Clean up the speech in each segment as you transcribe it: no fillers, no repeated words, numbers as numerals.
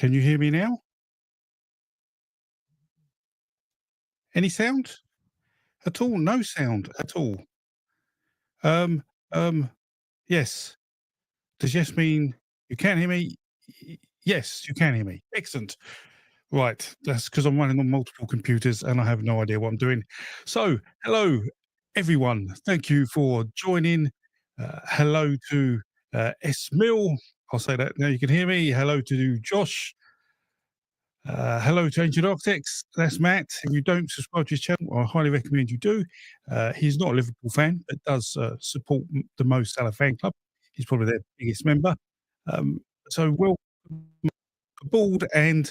Can you hear me now? Any sound at all? No sound at all. Um, um, yes. Does yes mean you can hear me? Yes, you can hear me. Excellent. Right. That's because I'm running on multiple computers and I have no idea what I'm doing. So, hello, everyone. Thank you for joining. Hello to S Mill. I'll say that now you can hear me. Hello to Josh. Hello to Ancient Architects. That's Matt. If you don't subscribe to his channel, I highly recommend you do. He's not a Liverpool fan, but does support the Mo Salah fan club. He's probably their biggest member. Um, so welcome aboard. And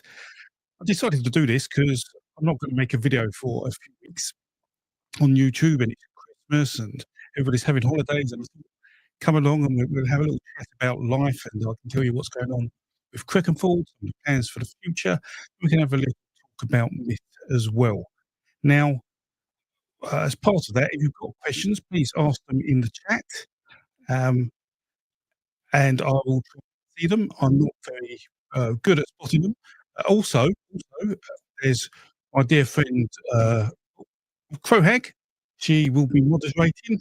I decided to do this because I'm not going to make a video for a few weeks on YouTube, and it's Christmas and everybody's having holidays, and come along and we'll have a little chat about life, and I can tell you what's going on with Crecganford and the plans for the future. We can have a little talk about myth as well. Now, as part of that, if you've got questions, please ask them in the chat, and I will try to see them. I'm not very good at spotting them. There's my dear friend Crowhag. She will be moderating.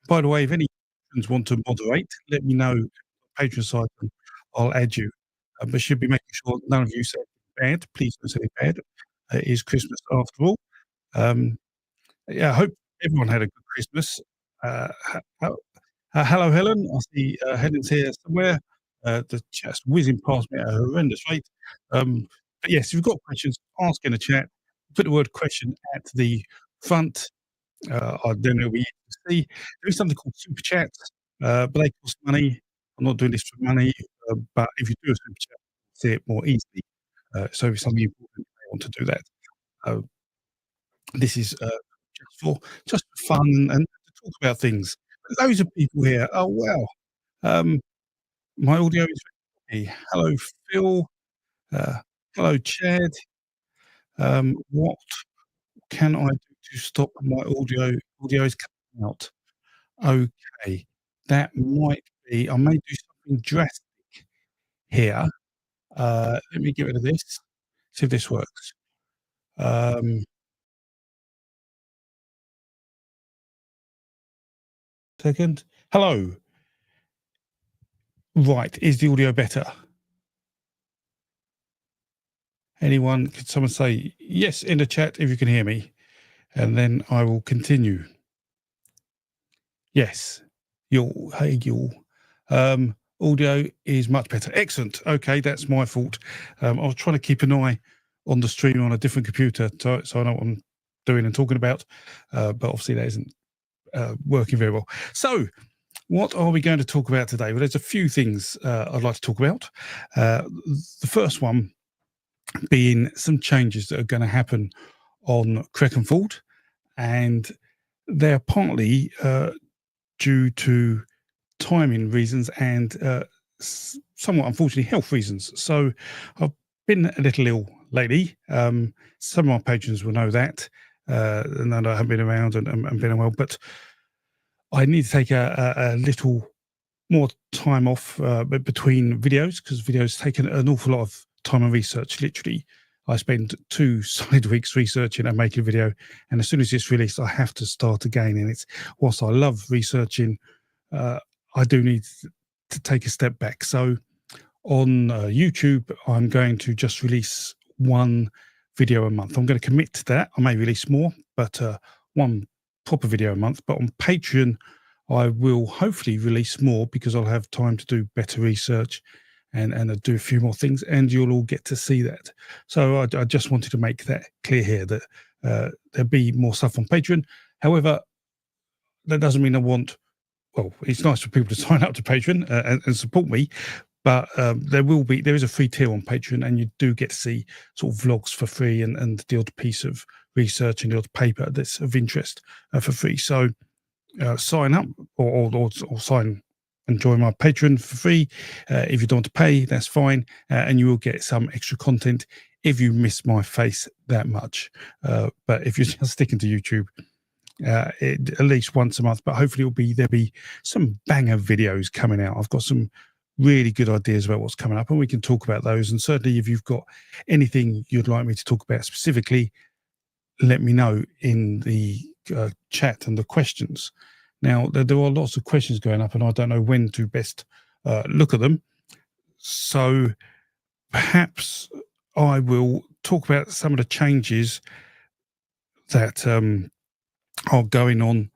By the way, if any patrons want to moderate, let me know. Patreon side, and I'll add you. But should be making sure none of you say bad. Please don't say bad. It is Christmas after all. Yeah, I hope everyone had a good Christmas. Hello, Helen. I see Helen's here somewhere. The chat's whizzing past me at a horrendous rate. But yes, if you've got questions, ask in the chat. Put the word question at the front. I don't know what you see. There is something called super chats, but they cost money. I'm not doing this for money, but if you do a super chat, see it more easily. So if something important, you may want to do that. This is just for fun and to talk about things. Loads of people here. Oh wow! My audio is ready. Hello, Phil. Hello, Chad. What can I do to stop my audio? Audio is coming out. Okay, that might be. I may do something drastic here. Let me get rid of this. See if this works. Second. Hello. Right, is the audio better? Anyone? Could someone say yes in the chat if you can hear me? And then I will continue. Yes. Hey, audio is much better. Excellent. Okay, that's my fault. I was trying to keep an eye on the stream on a different computer so I know what I'm doing and talking about, but obviously that isn't working very well. So what are we going to talk about today? Well, there's a few things I'd like to talk about. The first one being some changes that are going to happen on Crecganford, and they're partly due to timing reasons and somewhat unfortunately health reasons. So I've been a little ill lately. Some of my patrons will know that, and that I haven't been around and been unwell, but I need to take a little more time off between videos, because videos take an awful lot of time and research. Literally, I spend 2 solid weeks researching and making a video, and as soon as it's released, I have to start again. And it's, whilst I love researching, I do need to take a step back. So on YouTube, I'm going to just release 1 video a month. I'm going to commit to that. I may release more, but 1 proper video a month. But on Patreon, I will hopefully release more, because I'll have time to do better research and do a few more things, and you'll all get to see that. So I just wanted to make that clear here, that there'll be more stuff on Patreon. However, that doesn't mean I want, well, it's nice for people to sign up to Patreon and support me, but there is a free tier on Patreon, and you do get to see sort of vlogs for free and the odd piece of research and the odd paper that's of interest for free. So sign up or sign and join my Patreon for free. If you don't want to pay, that's fine, and you will get some extra content if you miss my face that much. But if you're just sticking to YouTube, at least once a month, but hopefully there'll be some banger videos coming out. I've got some really good ideas about what's coming up, and we can talk about those. And certainly, if you've got anything you'd like me to talk about specifically, let me know in the chat and the questions. Now, there are lots of questions going up, and I don't know when to best look at them. So perhaps I will talk about some of the changes that are going on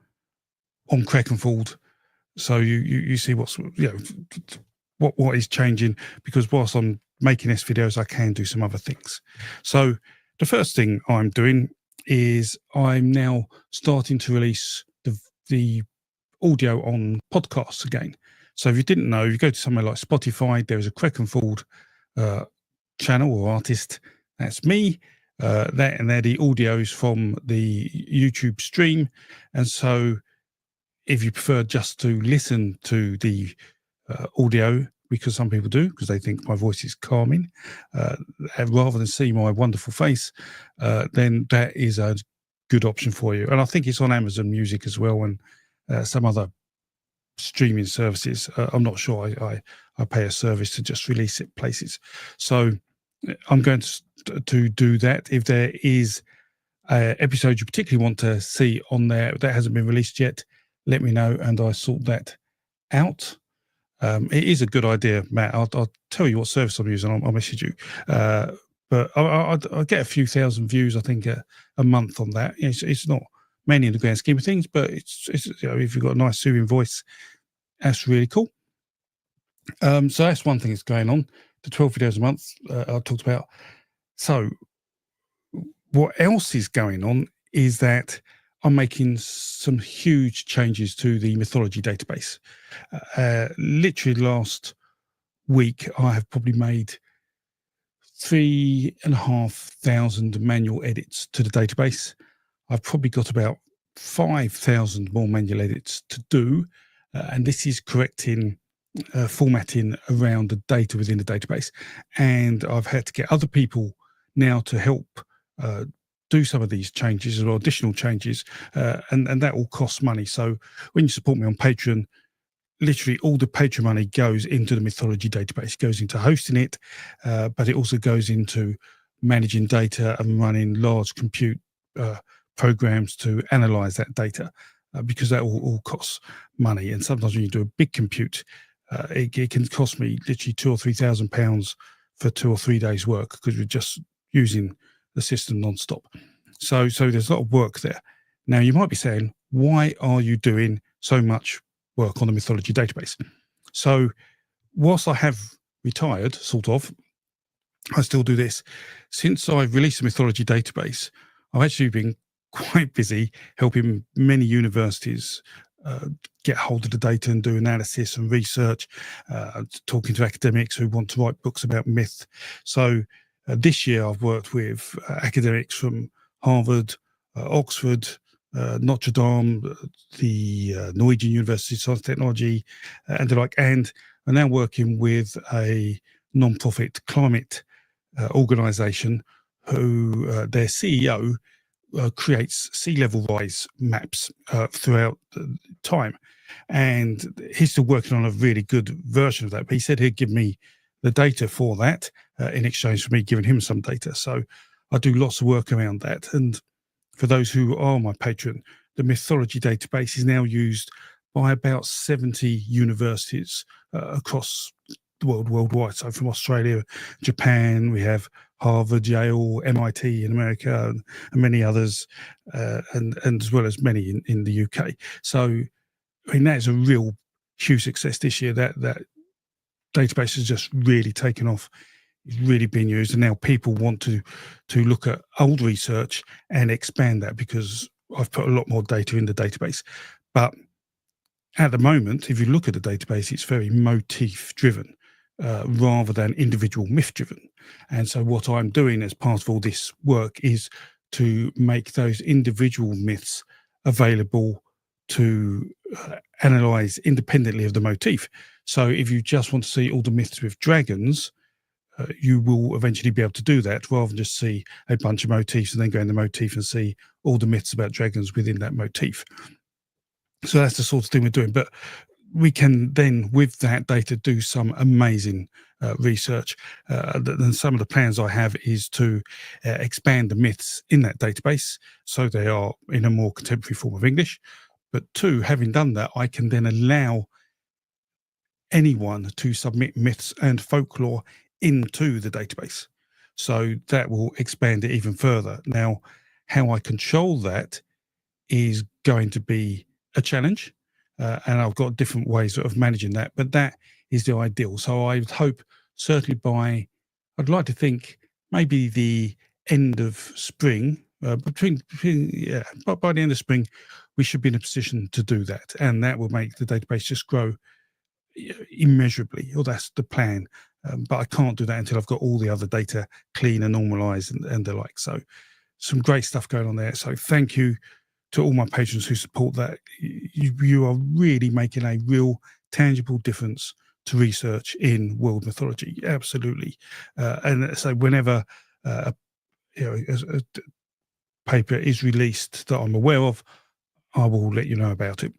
Crecganford. So you see what's what is changing, because whilst I'm making this videos, I can do some other things. So the first thing I'm doing is I'm now starting to release the audio on podcasts again. So if you didn't know, if you go to somewhere like Spotify, there is a Crecganford channel or artist. That's me. And they're the audios from the YouTube stream. And so if you prefer just to listen to the audio, because some people do, because they think my voice is calming, rather than see my wonderful face, then that is a good option for you. And I think it's on Amazon Music as well, and some other streaming services. I'm not sure. I pay a service to just release it places. So I'm going to do that. If there is an episode you particularly want to see on there that hasn't been released yet, let me know and I sort that out. It is a good idea, Matt. I'll tell you what service I'm using. I'll message you. But I get a few thousand views, I think, a month on that. It's not many in the grand scheme of things, but it's if you've got a nice soothing voice, that's really cool. So that's one thing that's going on. The 12 videos a month I talked about. So what else is going on is that I'm making some huge changes to the mythology database. Literally last week, I have probably made 3,500 manual edits to the database. I've probably got about 5,000 more manual edits to do. And this is correcting formatting around the data within the database. And I've had to get other people now to help do some of these changes or additional changes, and that all costs money. So when you support me on Patreon, literally all the Patreon money goes into the mythology database. It goes into hosting it, but it also goes into managing data and running large compute programs to analyze that data, because that all costs money. And sometimes when you do a big compute, it can cost me literally £2,000 or £3,000 for 2 or 3 days work, because we're just using the system non-stop. So there's a lot of work there. Now you might be saying, why are you doing so much work on the mythology database? So whilst I have retired, sort of, I still do this. Since I've released the mythology database, I've actually been quite busy helping many universities get hold of the data and do analysis and research, talking to academics who want to write books about myth. So this year I've worked with academics from Harvard, Oxford, Notre Dame, the Norwegian University of Science and Technology, and the like, and are now working with a non-profit climate organisation who their CEO creates sea level rise maps throughout time. And he's still working on a really good version of that, but he said he'd give me the data for that in exchange for me giving him some data. So I do lots of work around that. And for those who are my patron, the mythology database is now used by about 70 universities across the world, worldwide. So from Australia, Japan, we have Harvard, Yale, MIT in America, and many others, and as well as many in the UK. So, I mean, that is a real huge success this year. That database has just really taken off. It's really been used, and now people want to look at old research and expand that, because I've put a lot more data in the database. But at the moment, if you look at the database, it's very motif driven rather than individual myth driven. And so what I'm doing as part of all this work is to make those individual myths available to analyze independently of the motif. So if you just want to see all the myths with dragons, you will eventually be able to do that, rather than just see a bunch of motifs and then go in the motif and see all the myths about dragons within that motif. So that's the sort of thing we're doing. But we can then, with that data, do some amazing research. And some of the plans I have is to expand the myths in that database so they are in a more contemporary form of English. But two, having done that, I can then allow anyone to submit myths and folklore into the database. So that will expand it even further. Now, how I control that is going to be a challenge, and I've got different ways of managing that, but that is the ideal. So I would hope, certainly I'd like to think maybe the end of spring, but by the end of spring, we should be in a position to do that, and that will make the database just grow immeasurably, or that's the plan. But I can't do that until I've got all the other data clean and normalized and the like. So some great stuff going on there. So thank you to all my patrons who support that. You are really making a real tangible difference to research in world mythology. Absolutely. And so whenever a paper is released that I'm aware of, I will let you know about it.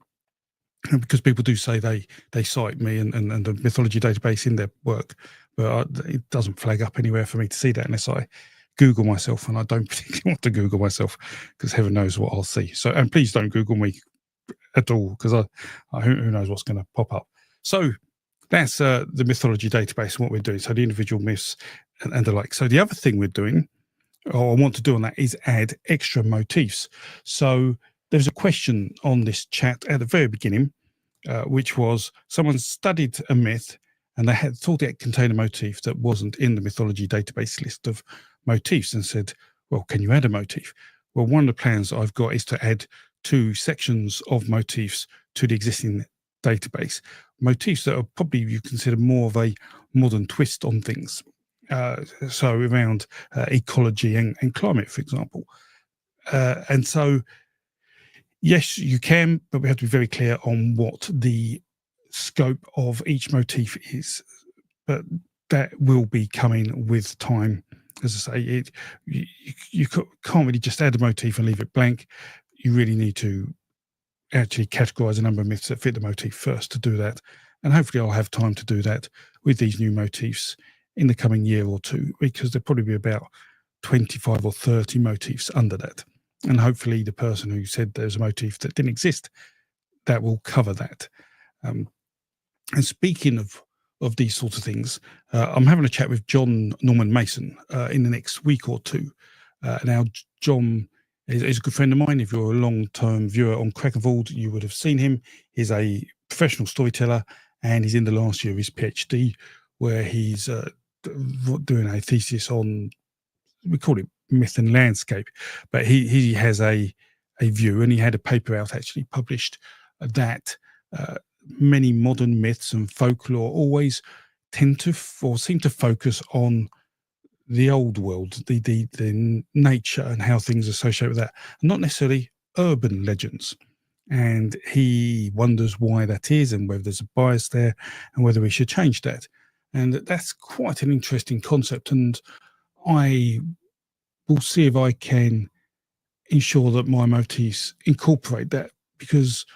Because people do say they cite me and the mythology database in their work, but it doesn't flag up anywhere for me to see that unless I Google myself, and I don't particularly want to Google myself because heaven knows what I'll see. So, and please don't Google me at all, because who knows what's going to pop up. So that's the mythology database and what we're doing. So the individual myths and the like. So the other thing we're doing, or I want to do on that, is add extra motifs. So there's a question on this chat at the very beginning, which was someone studied a myth and they had thought it contained a motif that wasn't in the mythology database list of motifs, and said, well, can you add a motif? Well, one of the plans I've got is to add 2 sections of motifs to the existing database. Motifs that are probably you consider more of a modern twist on things. So around ecology and climate, for example. And so, yes, you can, but we have to be very clear on what the scope of each motif is. But that will be coming with time. As I say, you can't really just add a motif and leave it blank. You really need to actually categorize a number of myths that fit the motif first to do that. And hopefully I'll have time to do that with these new motifs in the coming year or two, because there'll probably be about 25 or 30 motifs under that. And hopefully the person who said there's a motif that didn't exist, that will cover that. And speaking of these sorts of things, I'm having a chat with John Norman Mason in the next week or two. Now, John is a good friend of mine. If you're a long-term viewer on Crecganford, you would have seen him. He's a professional storyteller, and he's in the last year of his PhD, where he's doing a thesis on, we call it myth and landscape, but he has a view, and he had a paper out actually published that many modern myths and folklore always tend to or seem to focus on the old world, the nature and how things associate with that, not necessarily urban legends. And he wonders why that is, and whether there's a bias there, and whether we should change that. And that's quite an interesting concept, and I will see if I can ensure that my motifs incorporate that, because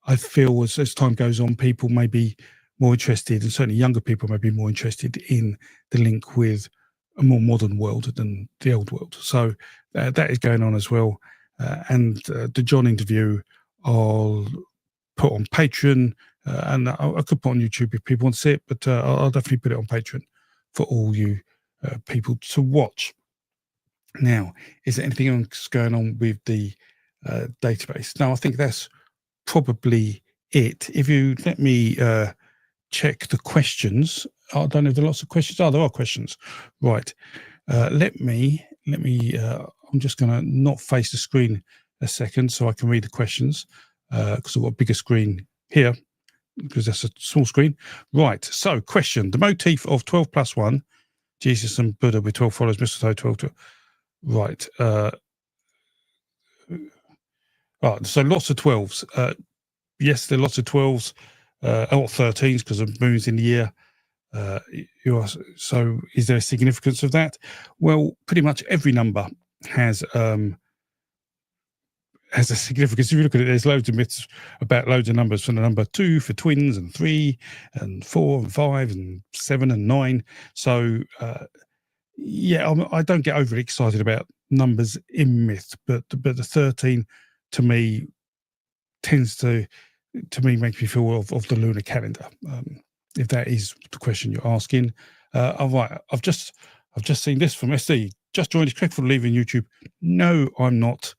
I feel as time goes on, people may be more interested, and certainly younger people may be more interested in the link with a more modern world than the old world. So that is going on as well. And the John interview I'll put on Patreon, and I could put on YouTube if people want to see it, but I'll definitely put it on Patreon for all you people to watch. Now, is there anything else going on with the database? No, I think that's probably it. If you let me check the questions. I don't know if there are lots of questions. Oh, there are questions. Right. Let me. I'm just going to not face the screen a second so I can read the questions, because I've got a bigger screen here, because that's a small screen. Right. So, question: the motif of 12+1, Jesus and Buddha with 12 followers, mistletoe, 12. Right. So lots of 12s. Yes, there are lots of 12s, or 13s, because of moons in the year. So is there a significance of that? Well, pretty much every number has has a significance. If you look at it, there's loads of myths about loads of numbers, from the number 2 for twins, and 3 and 4 and 5 and 7 and 9. So I don't get overly excited about numbers in myth, but the 13 to me tends to make me feel of the lunar calendar. If that is the question you're asking. All right, I've just seen this from SD. Just joined Crecganford leaving YouTube. No, I'm not.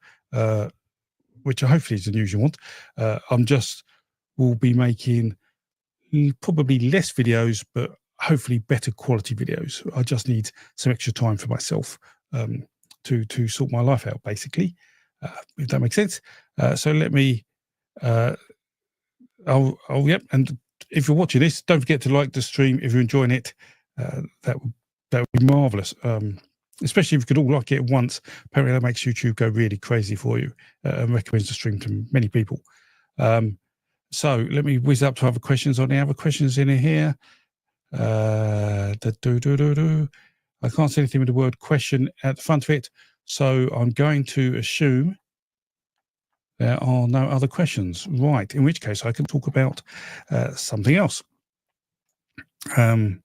Which hopefully is the news you want. Will be making probably less videos, but hopefully better quality videos. I just need some extra time for myself to sort my life out, basically, if that makes sense. So let me. Yep. And if you're watching this, don't forget to like the stream if you're enjoying it. That would be marvelous. Especially if you could all like it at once. Apparently that makes YouTube go really crazy for you and recommends the stream to many people. So let me whiz up to other questions. Are there other questions in here? I can't see anything with the word question at the front of it, so I'm going to assume there are no other questions. Right, in which case I can talk about something else. All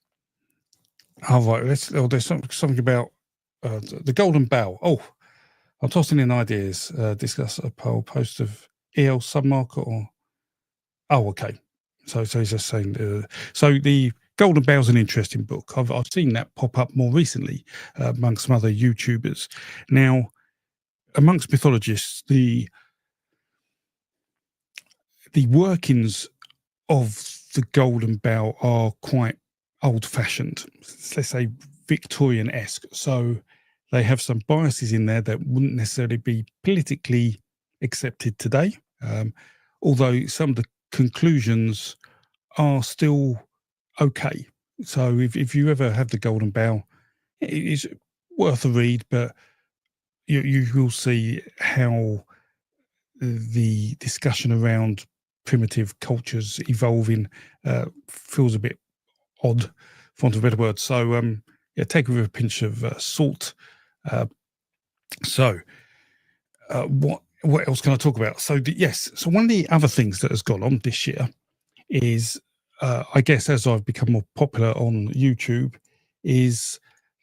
right, there's something about the golden bough. Oh, I'm tossing in ideas. Discuss a poll post of EL submarket or. Oh, okay. So he's just saying. So the Golden Bow's an interesting book. I've seen that pop up more recently amongst some other YouTubers. Now, amongst mythologists, the workings of the Golden Bough are quite old-fashioned. Let's say Victorian-esque. So they have some biases in there that wouldn't necessarily be politically accepted today. Although some of the conclusions are still okay. So if you ever have the Golden Bough, it is worth a read, but you will see how the discussion around primitive cultures evolving feels a bit odd, for want of a better word. So take it with a pinch of salt. What else can I talk about? So so one of the other things that has gone on this year is, I guess, as I've become more popular on YouTube, is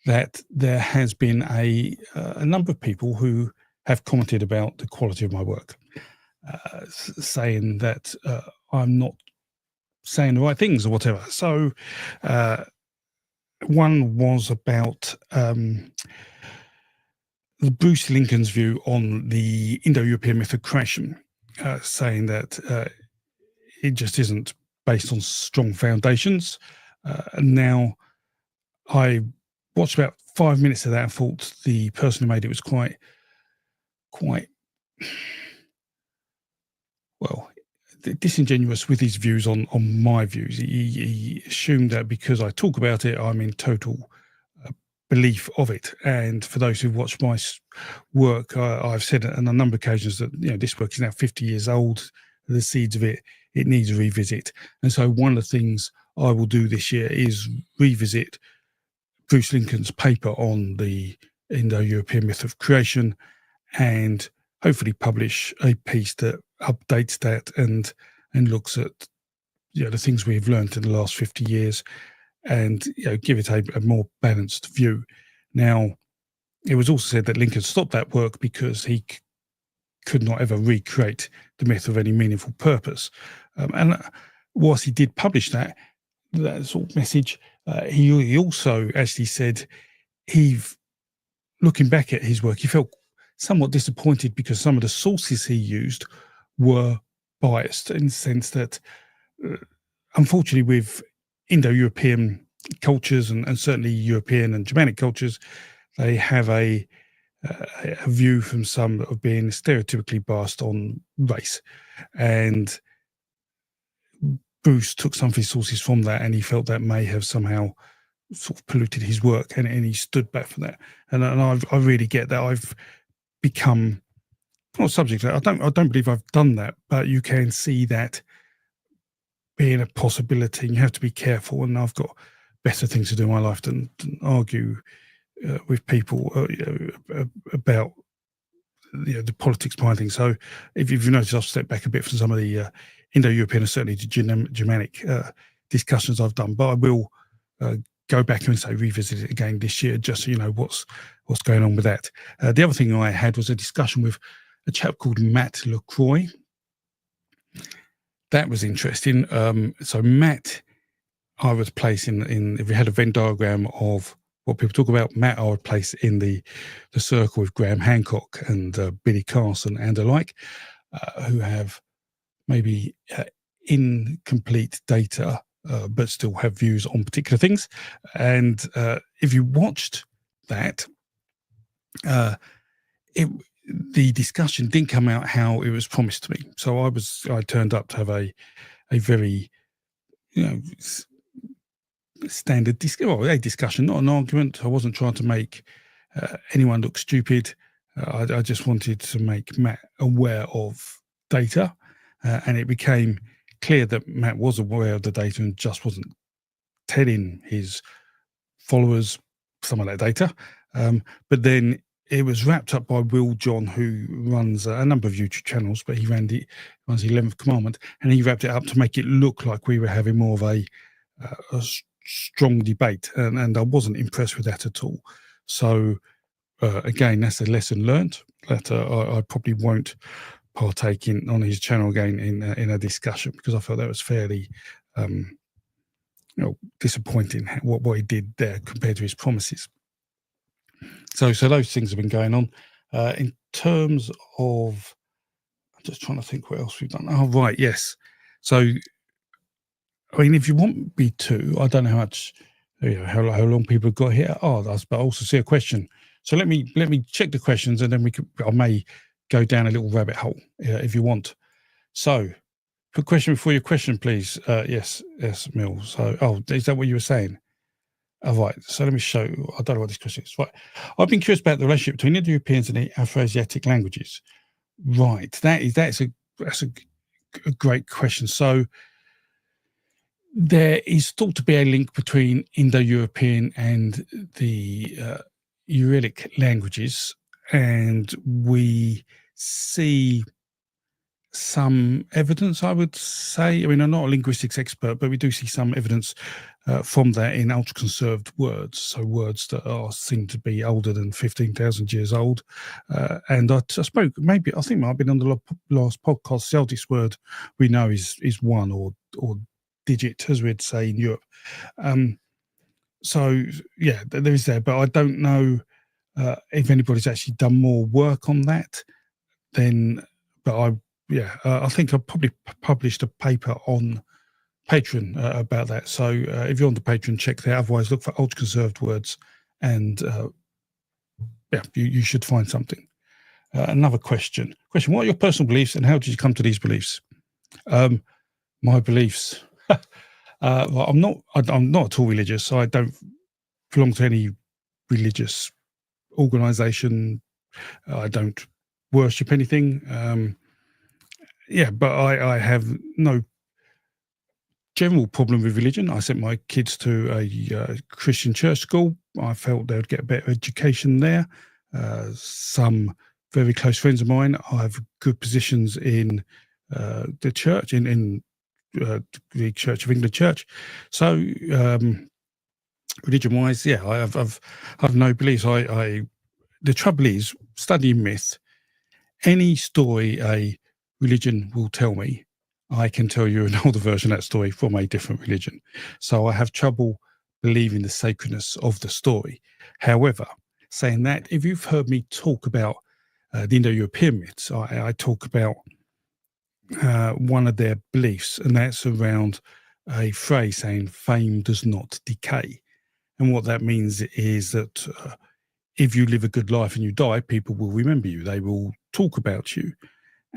that there has been a number of people who have commented about the quality of my work, saying that I'm not saying the right things or whatever. So one was about Bruce Lincoln's view on the Indo-European myth of creation, saying that it just isn't based on strong foundations. Now, I watched about 5 minutes of that and thought the person who made it was quite well disingenuous with his views on my views. He assumed that because I talk about it, I'm in total belief of it. And for those who've watched my work, I've said on a number of occasions that this work is now 50 years old. The seeds of it needs a revisit. And so one of the things I will do this year is revisit Bruce Lincoln's paper on the Indo-European myth of creation, and hopefully publish a piece that updates that and looks at the things we've learned in the last 50 years and give it a more balanced view. Now, it was also said that Lincoln stopped that work because he could not ever recreate the myth of any meaningful purpose. And whilst he did publish that sort of message, he also actually said looking back at his work, he felt somewhat disappointed because some of the sources he used were biased, in the sense that, unfortunately, with Indo-European cultures and certainly European and Germanic cultures, they have a view from some of being stereotypically biased on race. And Bruce took some of his sources from that, and he felt that may have somehow sort of polluted his work, and he stood back from that. And I really get that. I've become not subject to that. I don't believe I've done that, but you can see that being a possibility, and you have to be careful. And I've got better things to do in my life than argue with people about the politics behind things. So if you've noticed, I've stepped back a bit from some of the Indo-European and certainly the Germanic discussions I've done, but I will go back and say revisit it again this year, just so you know what's going on with that. The other thing I had was a discussion with a chap called Matt LaCroix. That was interesting. So Matt, I would place in if we had a Venn diagram of what people talk about, Matt I would place in the circle with Graham Hancock and Billy Carson and the like, who have maybe incomplete data, but still have views on particular things. And if you watched that, the discussion didn't come out how it was promised to me. So I turned up to have a very, standard discussion, not an argument. I wasn't trying to make anyone look stupid. I just wanted to make Matt aware of data, and it became clear that Matt was aware of the data and just wasn't telling his followers some of that data. But then it was wrapped up by Will John, who runs a number of YouTube channels, but he runs the 11th Commandment, and he wrapped it up to make it look like we were having more of a strong debate, and I wasn't impressed with that at all. So again, that's a lesson learned that I probably won't partake in on his channel again in a discussion, because I felt that was fairly disappointing what he did there compared to his promises. So those things have been going on. In terms of, I'm just trying to think what else we've done. Oh, right, yes. So, I mean, if you want me to, I don't know how much, how long people have got here. But I also see a question. So let me check the questions, and then I may go down a little rabbit hole if you want. So, put question before your question, please. Yes, Mill. So, is that what you were saying? Oh, right. So let me show you. I don't know what this question is. Right. I've been curious about the relationship between Indo-Europeans and the Afroasiatic languages. Right. That's a great question. So there is thought to be a link between Indo-European and the Uralic languages, and we see some evidence, I would say. I mean, I'm not a linguistics expert, but we do see some evidence from that in ultra-conserved words, so words that are seen to be older than 15,000 years old. And I spoke, maybe, I think it might have been on the last podcast, the oldest word we know is one or digit, as we'd say in Europe. So, yeah, there is that, but I don't know if anybody's actually done more work on that then, but I think I probably published a paper on Patreon about that. So if you're on the Patreon, check that. Otherwise, look for ultra-conserved words, and you should find something. Another question. What are your personal beliefs, and how did you come to these beliefs? My beliefs. Well, I'm not at all religious. So I don't belong to any religious organization. I don't worship anything. But I have no general problem with religion. I sent my kids to a Christian church school. I felt they would get a better education there. Some very close friends of mine, I have good positions in the church, in the Church of England church. So religion-wise, I have no beliefs. The trouble is, studying myth, any story a religion will tell me, I can tell you an older version of that story from a different religion. So I have trouble believing the sacredness of the story. However, saying that, if you've heard me talk about the Indo-European myths, I talk about one of their beliefs, and that's around a phrase saying fame does not decay. And what that means is that if you live a good life and you die, people will remember you. They will talk about you.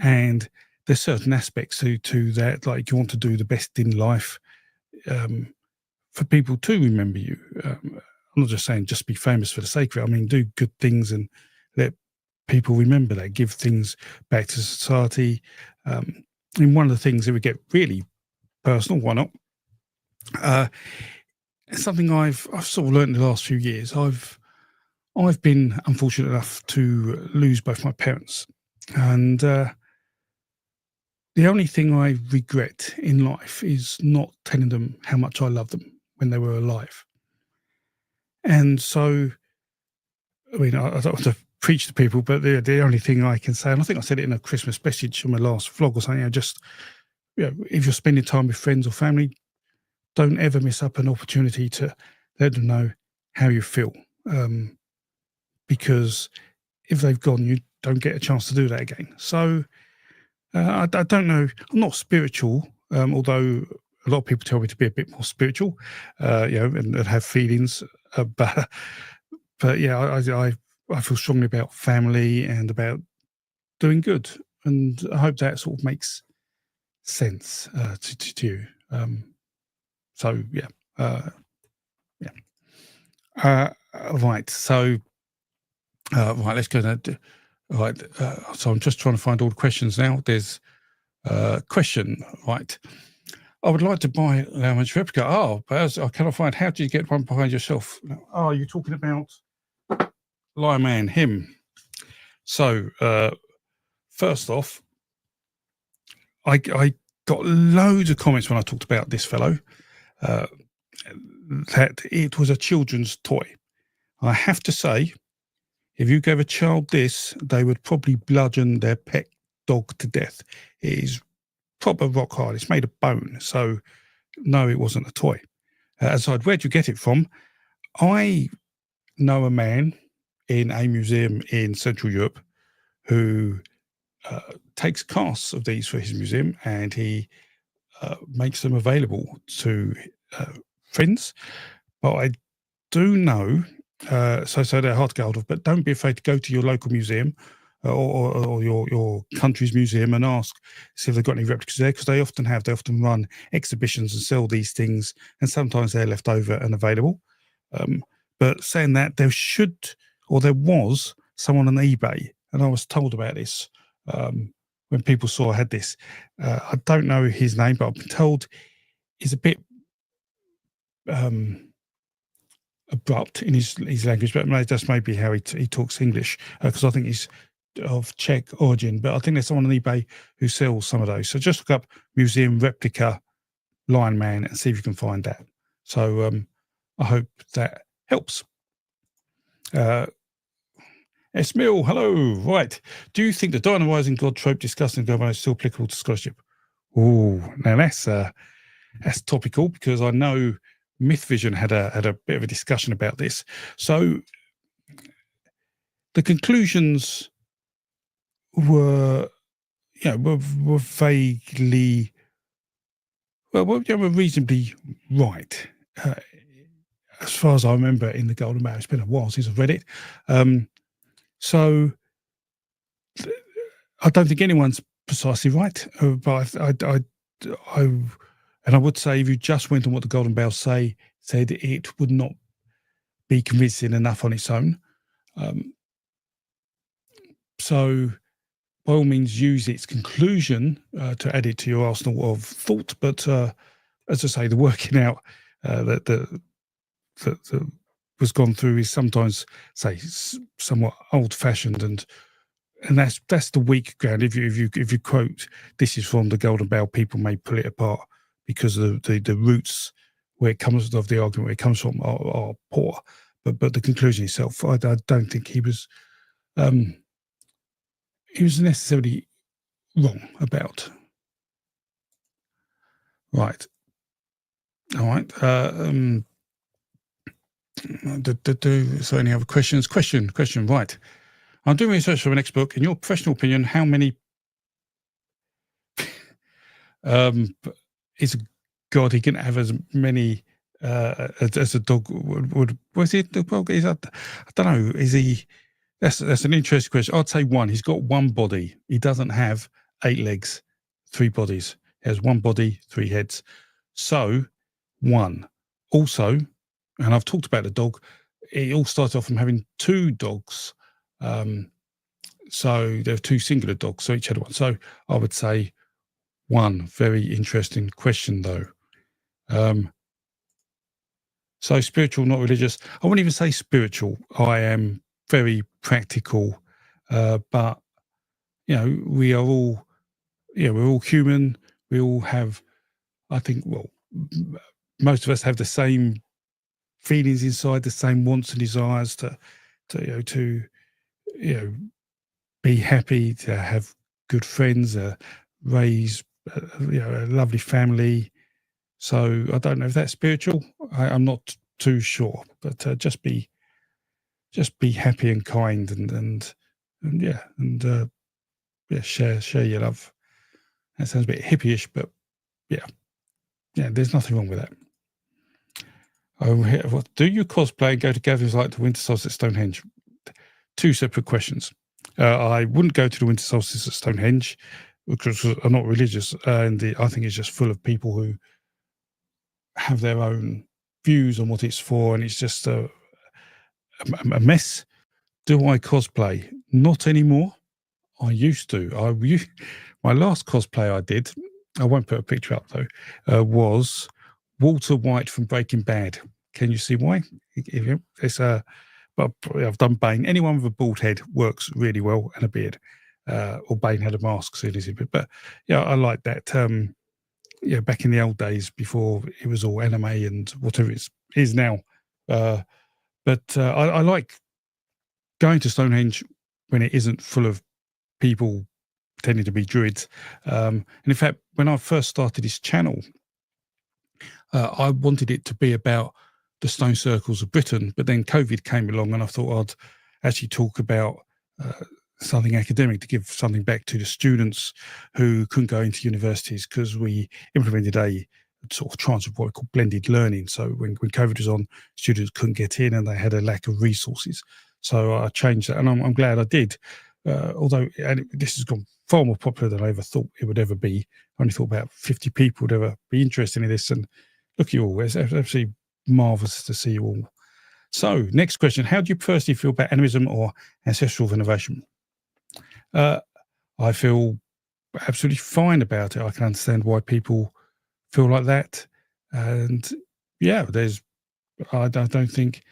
And there's certain aspects to that, like you want to do the best in life for people to remember you. I'm not just saying just be famous for the sake of it. I mean, do good things and let people remember that, give things back to society. And one of the things that we get really personal, why not? Something I've sort of learned in the last few years. I've been unfortunate enough to lose both my parents, and the only thing I regret in life is not telling them how much I love them when they were alive. And so, I mean, I don't want to preach to people, but the only thing I can say, and I think I said it in a Christmas message in my last vlog or something, if you're spending time with friends or family, don't ever miss up an opportunity to let them know how you feel. Because if they've gone, you don't get a chance to do that again. So I don't know. I'm not spiritual, although a lot of people tell me to be a bit more spiritual, and have feelings. But yeah, I feel strongly about family and about doing good, and I hope that sort of makes sense to you. So yeah, yeah. Right. So right, let's go. Right. So I'm just trying to find all the questions now. There's question. Right. I would like to buy a lounge replica. Oh, but I cannot find. How do you get one behind yourself? Oh, you're talking about Lion Man, him. So first off, I got loads of comments when I talked about this fellow that it was a children's toy. I have to say, if you gave a child this, they would probably bludgeon their pet dog to death. It is proper rock hard. It's made of bone. So no, it wasn't a toy. Aside, where'd you get it from? I know a man in a museum in Central Europe who takes casts of these for his museum, and he makes them available to friends. But I do know, so they're hard to get hold of, but don't be afraid to go to your local museum or your country's museum and ask, see if they've got any replicas there, because they often run exhibitions and sell these things, and sometimes they're left over and available. But saying that, there was someone on eBay, and I was told about this when people saw I had this. I don't know his name, but I've been told he's a bit abrupt in his language, but that's maybe how he talks English, because I think he's of Czech origin. But I think there's someone on eBay who sells some of those. So just look up museum replica Lion Man and see if you can find that. So I hope that helps. Esmil, hello. Right. Do you think the dynamizing God trope discussed in Govan is still applicable to scholarship? Oh, now that's topical, because I know MythVision had a bit of a discussion about this. So the conclusions were vaguely, were reasonably right. As far as I remember in the Golden Bough, it's been a while since I've read it. So I don't think anyone's precisely right, but I would say if you just went on what the Golden Bough said it would not be convincing enough on its own. So by all means, use its conclusion to add it to your arsenal of thought. But as I say, the working out that was gone through is sometimes, say, somewhat old-fashioned, and that's the weak ground. If you quote, this is from the Golden Bough, people may pull it apart because the roots where it comes of the argument, where it comes from, are poor. But the conclusion itself, I don't think he was necessarily wrong about. Right. All right. So any other questions? Question. Right. I'm doing research for my next book. In your professional opinion, how many is a God he can have as many as a dog would? Was it? Well, I don't know. Is he? That's an interesting question. I'd say one. He's got one body. He doesn't have 8 legs, 3 bodies. He has one body, 3 heads. So 1. Also, and I've talked about the dog, it all started off from having 2 dogs. So there are 2 singular dogs, so each had one. So I would say 1. Very interesting question, though. So spiritual, not religious. I wouldn't even say spiritual. I am very practical, but we are all, we're all human. We all have, I think, well, most of us have the same feelings inside, the same wants and desires to you know be happy, to have good friends, raise a lovely family. So I don't know if that's spiritual. I'm not too sure, but just be happy and kind, and yeah, and yeah, share your love. That sounds a bit hippie-ish, but yeah, there's nothing wrong with that. What do you cosplay and go to gatherings like the Winter Solstice at Stonehenge? Two separate questions. I wouldn't go to the Winter Solstice at Stonehenge because I'm not religious, and I think it's just full of people who have their own views on what it's for, and it's just a mess. Do I cosplay? Not anymore. I used to. My last cosplay I did, I won't put a picture up though, was Walter White from Breaking Bad. Can you see why? It's but I've done Bane. Anyone with a bald head works really well, and a beard. Or Bane had a mask, so it is a bit. But yeah, I like that. Back in the old days before it was all anime and whatever it is now. I like going to Stonehenge when it isn't full of people pretending to be druids. And in fact, when I first started this channel, I wanted it to be about the stone circles of Britain, but then COVID came along and I thought I'd actually talk about something academic, to give something back to the students who couldn't go into universities, because we implemented a sort of tranche of what we call blended learning. So when COVID was on, students couldn't get in and they had a lack of resources. So I changed that, and I'm glad I did. Although this has gone far more popular than I ever thought it would ever be. I only thought about 50 people would ever be interested in this, and look at you all. It's absolutely marvellous to see you all. So, next question. How do you personally feel about animism or ancestral veneration? I feel absolutely fine about it. I can understand why people feel like that. And yeah, I don't think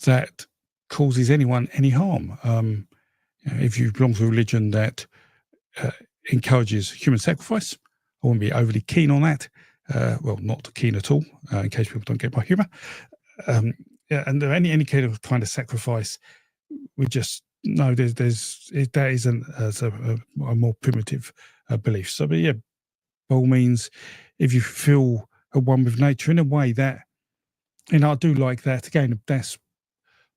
that causes anyone any harm. If you belong to a religion that encourages human sacrifice, I wouldn't be overly keen on that. Well, not keen at all, in case people don't get my humour. And any kind of sacrifice, we just no. That isn't a more primitive belief. So, but yeah, by all means, if you feel at one with nature in a way that, I do like that. Again, that's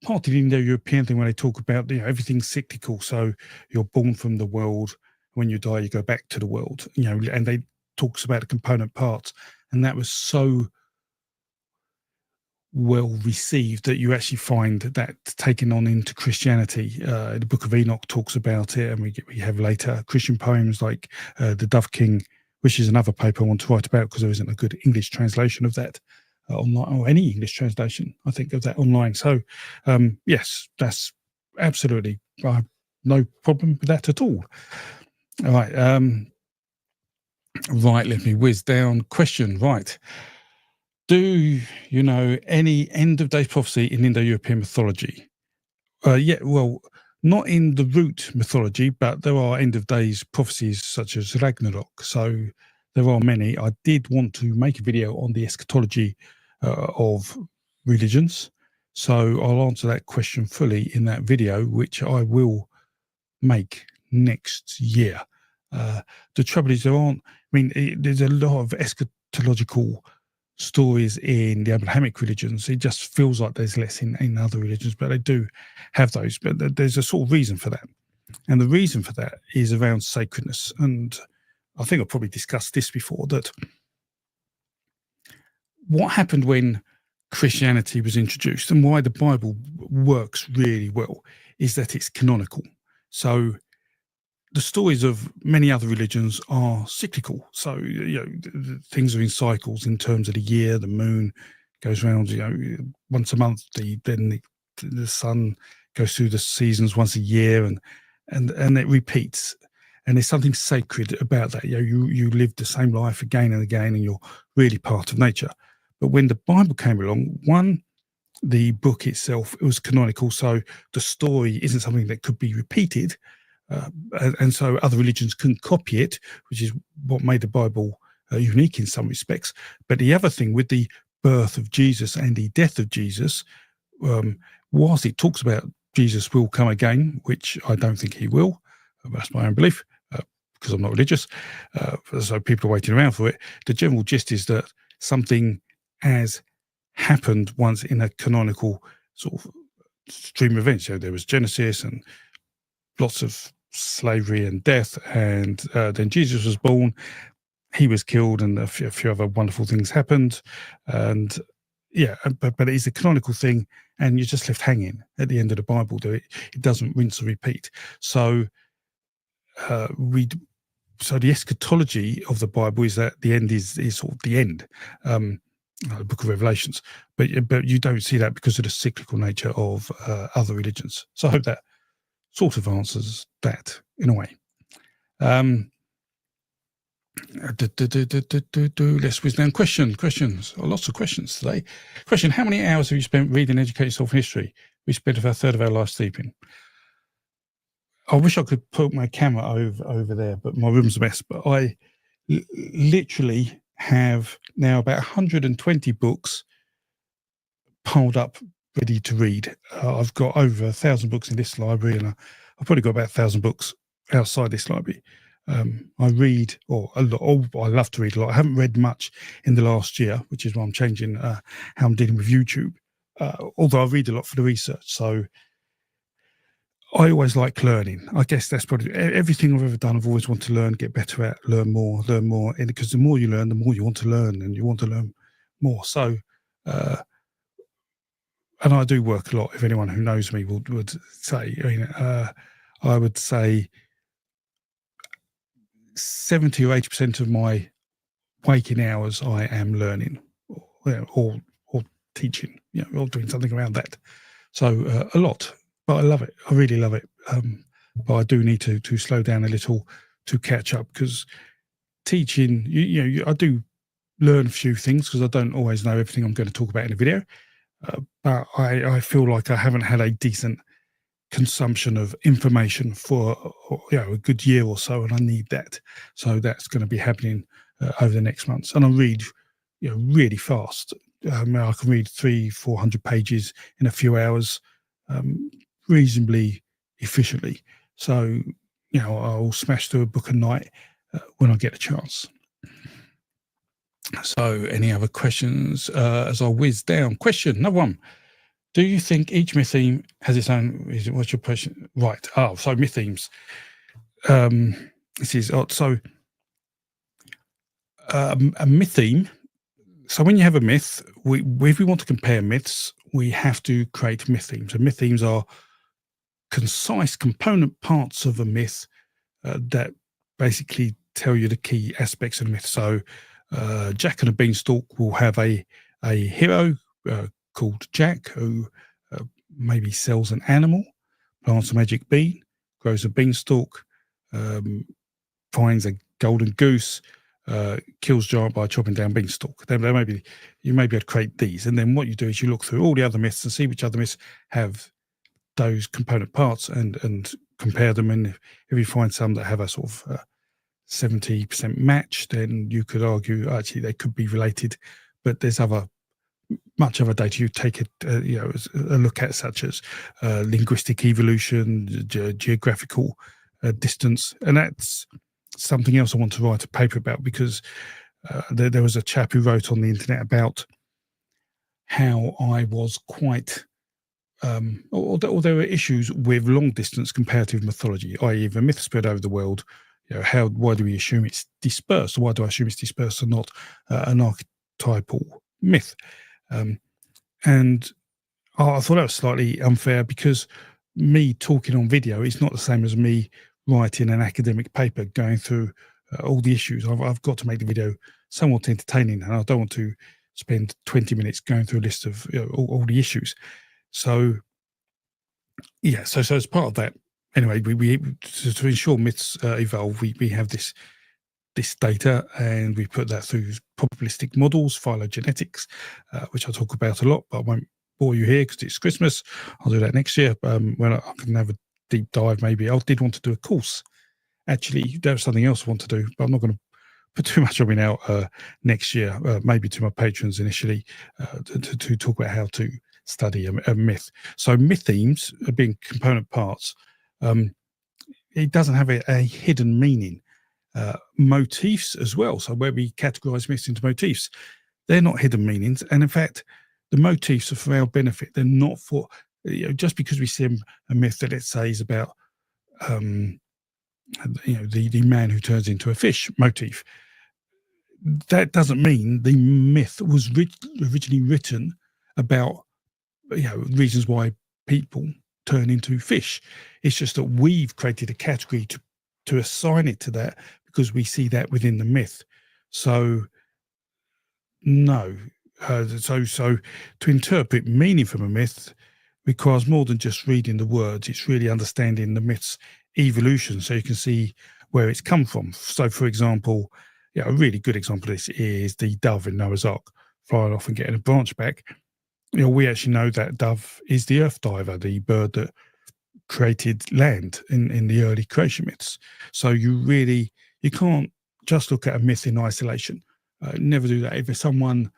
part of the Indo-European thing when they talk about everything's cyclical. So you're born from the world. When you die, you go back to the world. And they talks about the component parts, and that was so well received that you actually find that taken on into Christianity. The Book of Enoch talks about it, and we have later Christian poems like the Dove King, which is another paper I want to write about because there isn't a good English translation of that online, or any English translation, I think, of that online. So, yes, that's absolutely no problem with that at all. All right. Right, let me whiz down. Question, right. Do you know any end of days prophecy in Indo-European mythology? Yeah, well, not in the root mythology, but there are end of days prophecies such as Ragnarok. So there are many. I did want to make a video on the eschatology of religions. So I'll answer that question fully in that video, which I will make next year. The trouble is there's a lot of eschatological stories in the Abrahamic religions. It just feels like there's less in other religions, but they do have those. But there's a sort of reason for that. And the reason for that is around sacredness. And I think I've probably discussed this before, that what happened when Christianity was introduced and why the Bible works really well is that it's canonical. So the stories of many other religions are cyclical. So, things are in cycles in terms of the year. The moon goes around, once a month. Then the sun goes through the seasons once a year, and it repeats. And there's something sacred about that. You live the same life again and again, and you're really part of nature. But when the Bible came along, the book itself, it was canonical, so the story isn't something that could be repeated, and so other religions couldn't copy it, which is what made the Bible unique in some respects. But the other thing with the birth of Jesus and the death of Jesus, whilst it talks about Jesus will come again, which I don't think he will, that's my own belief, because I'm not religious, so people are waiting around for it. The general gist is that something has happened once in a canonical sort of stream of events. There was Genesis and lots of slavery and death, and then Jesus was born, he was killed, and a few other wonderful things happened. And yeah, but it is a canonical thing, and you're just left hanging at the end of the Bible. It doesn't rinse or repeat. So so the eschatology of the Bible is that the end is sort of the end, the Book of Revelations. But you don't see that because of the cyclical nature of other religions. So I hope that sort of answers that in a way. Let's whiz down questions. Oh, lots of questions today. Question: how many hours have you spent reading, educating yourself in history? We spent about a third of our life sleeping. I wish I could put my camera over there, but my room's a mess. But I literally have now about 120 books piled up, ready to read. I've got over 1,000 books in this library, and I've probably got about 1,000 books outside this library. I read, or a lot. I love to read a lot. I haven't read much in the last year, which is why I'm changing how I'm dealing with YouTube. Although I read a lot for the research, so I always like learning. I guess that's probably everything I've ever done. I've always wanted to learn, get better at, learn more, and because the more you learn, the more you want to learn, and you want to learn more. So, and I do work a lot. If anyone who knows me would say, I would say 70 or 80% of my waking hours I am learning, or teaching, or doing something around that. So a lot, but I love it. I really love it. But I do need to slow down a little to catch up, because teaching, I do learn a few things, because I don't always know everything I'm going to talk about in a video. But I feel like I haven't had a decent consumption of information for a good year or so, and I need that. So that's going to be happening over the next months. And I read, really fast. I can read 300-400 pages in a few hours, reasonably efficiently. So I'll smash through a book a night when I get a chance. So any other questions as I whiz down? Question number one: do you think each myth theme has its own? What's your question? Right. Oh, so myth themes. This is so a myth theme. So when you have a myth, if we want to compare myths, we have to create myth themes. And myth themes are concise component parts of a myth that basically tell you the key aspects of the myth. So Jack and the Beanstalk will have a hero called Jack, who maybe sells an animal, plants a magic bean, grows a beanstalk, finds a golden goose, kills giant by chopping down beanstalk. You may be able to create these, and then what you do is you look through all the other myths and see which other myths have those component parts and compare them. And if you find some that have a sort of 70% match, then you could argue actually they could be related. But there's much other data you take a look at, such as linguistic evolution, geographical distance, and that's something else I want to write a paper about, because there was a chap who wrote on the internet about how I was quite, or there were issues with long distance comparative mythology, i.e., if a myth spread over the world, why do we assume it's dispersed? Why do I assume it's dispersed and not an archetypal myth? And I thought that was slightly unfair, because me talking on video is not the same as me writing an academic paper going through all the issues. I've got to make the video somewhat entertaining, and I don't want to spend 20 minutes going through a list of all the issues. So so as part of that, anyway, we to ensure myths evolve, we have this this data, and we put that through probabilistic models, phylogenetics, which I talk about a lot, but I won't bore you here because it's Christmas. I'll do that next year when I can have a deep dive. Maybe I did want to do a course. Actually, there's something else I want to do, but I'm not going to put too much of it out next year, maybe to my patrons initially, to talk about how to study a myth. So myth themes being component parts, it doesn't have a hidden meaning. Motifs as well, so where we categorize myths into motifs, they're not hidden meanings, and in fact the motifs are for our benefit. They're not for, just because we see a myth that, let's say, is about the man who turns into a fish motif, that doesn't mean the myth was originally written about reasons why people turn into fish. It's just that we've created a category to assign it to that because we see that within the myth. So no, so to interpret meaning from a myth requires more than just reading the words. It's really understanding the myth's evolution, so you can see where it's come from. So, for example, a really good example of this is the dove in Noah's Ark flying off and getting a branch back. We actually know that dove is the earth diver, the bird that created land in the early creation myths. So you can't just look at a myth in isolation. Never do that. If someone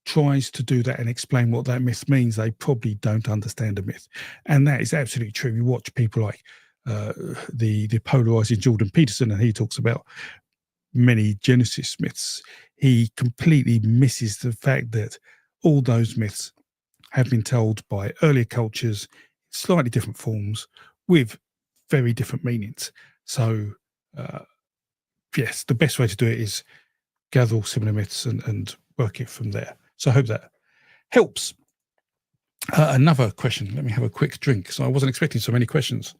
tries to do that and explain what that myth means, they probably don't understand a myth. And that is absolutely true. You watch people like the polarizing Jordan Peterson, and he talks about many Genesis myths. He completely misses the fact that all those myths have been told by earlier cultures, slightly different forms, with very different meanings. So, yes, the best way to do it is gather all similar myths and work it from there. So I hope that helps. Another question. Let me have a quick drink. So I wasn't expecting so many questions.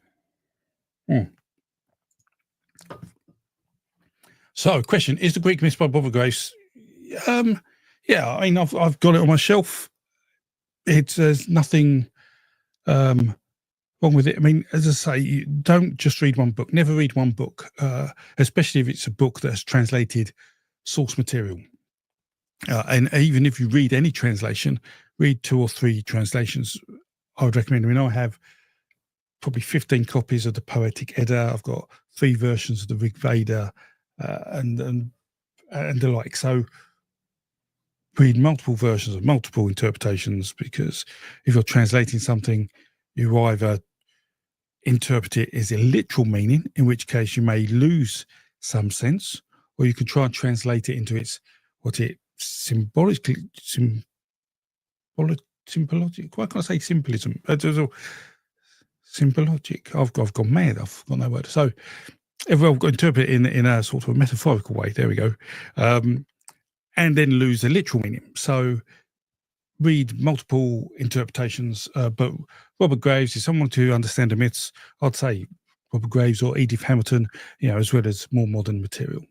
So, question: is the Greek myth by Barbara Grace? Yeah, I mean, I've got it on my shelf. There's nothing wrong with it. I mean, as I say, you don't just read one book. Never read one book, especially if it's a book that's translated source material. And even if you read any translation, read 2 or 3 translations. I would recommend. I mean, I have probably 15 copies of the Poetic Edda. I've got 3 versions of the Rig Veda, and the like. So read multiple versions of multiple interpretations, because if you're translating something, you either interpret it as a literal meaning, in which case you may lose some sense, or you can try and translate it into symbolically. Why can't I say symbolism? Symbologic. I've gone mad. I've got no word. So everyone got to interpret it in a sort of a metaphorical way. There we go. And then lose the literal meaning. So read multiple interpretations. But Robert Graves is someone to understand the myths. I'd say Robert Graves or Edith Hamilton, as well as more modern material.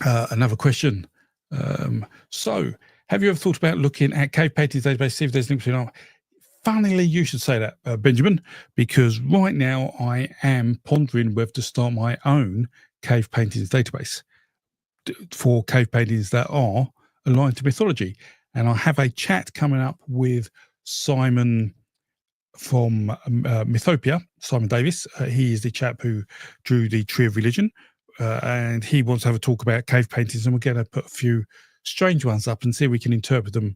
Another question. So have you ever thought about looking at cave paintings database, see if there's links between? Funnily, you should say that, Benjamin, because right now I am pondering whether to start my own cave paintings database for cave paintings that are aligned to mythology. And I have a chat coming up with Simon from Mythopia, Simon Davis. He is the chap who drew the Tree of Religion, and he wants to have a talk about cave paintings, and we're going to put a few strange ones up and see if we can interpret them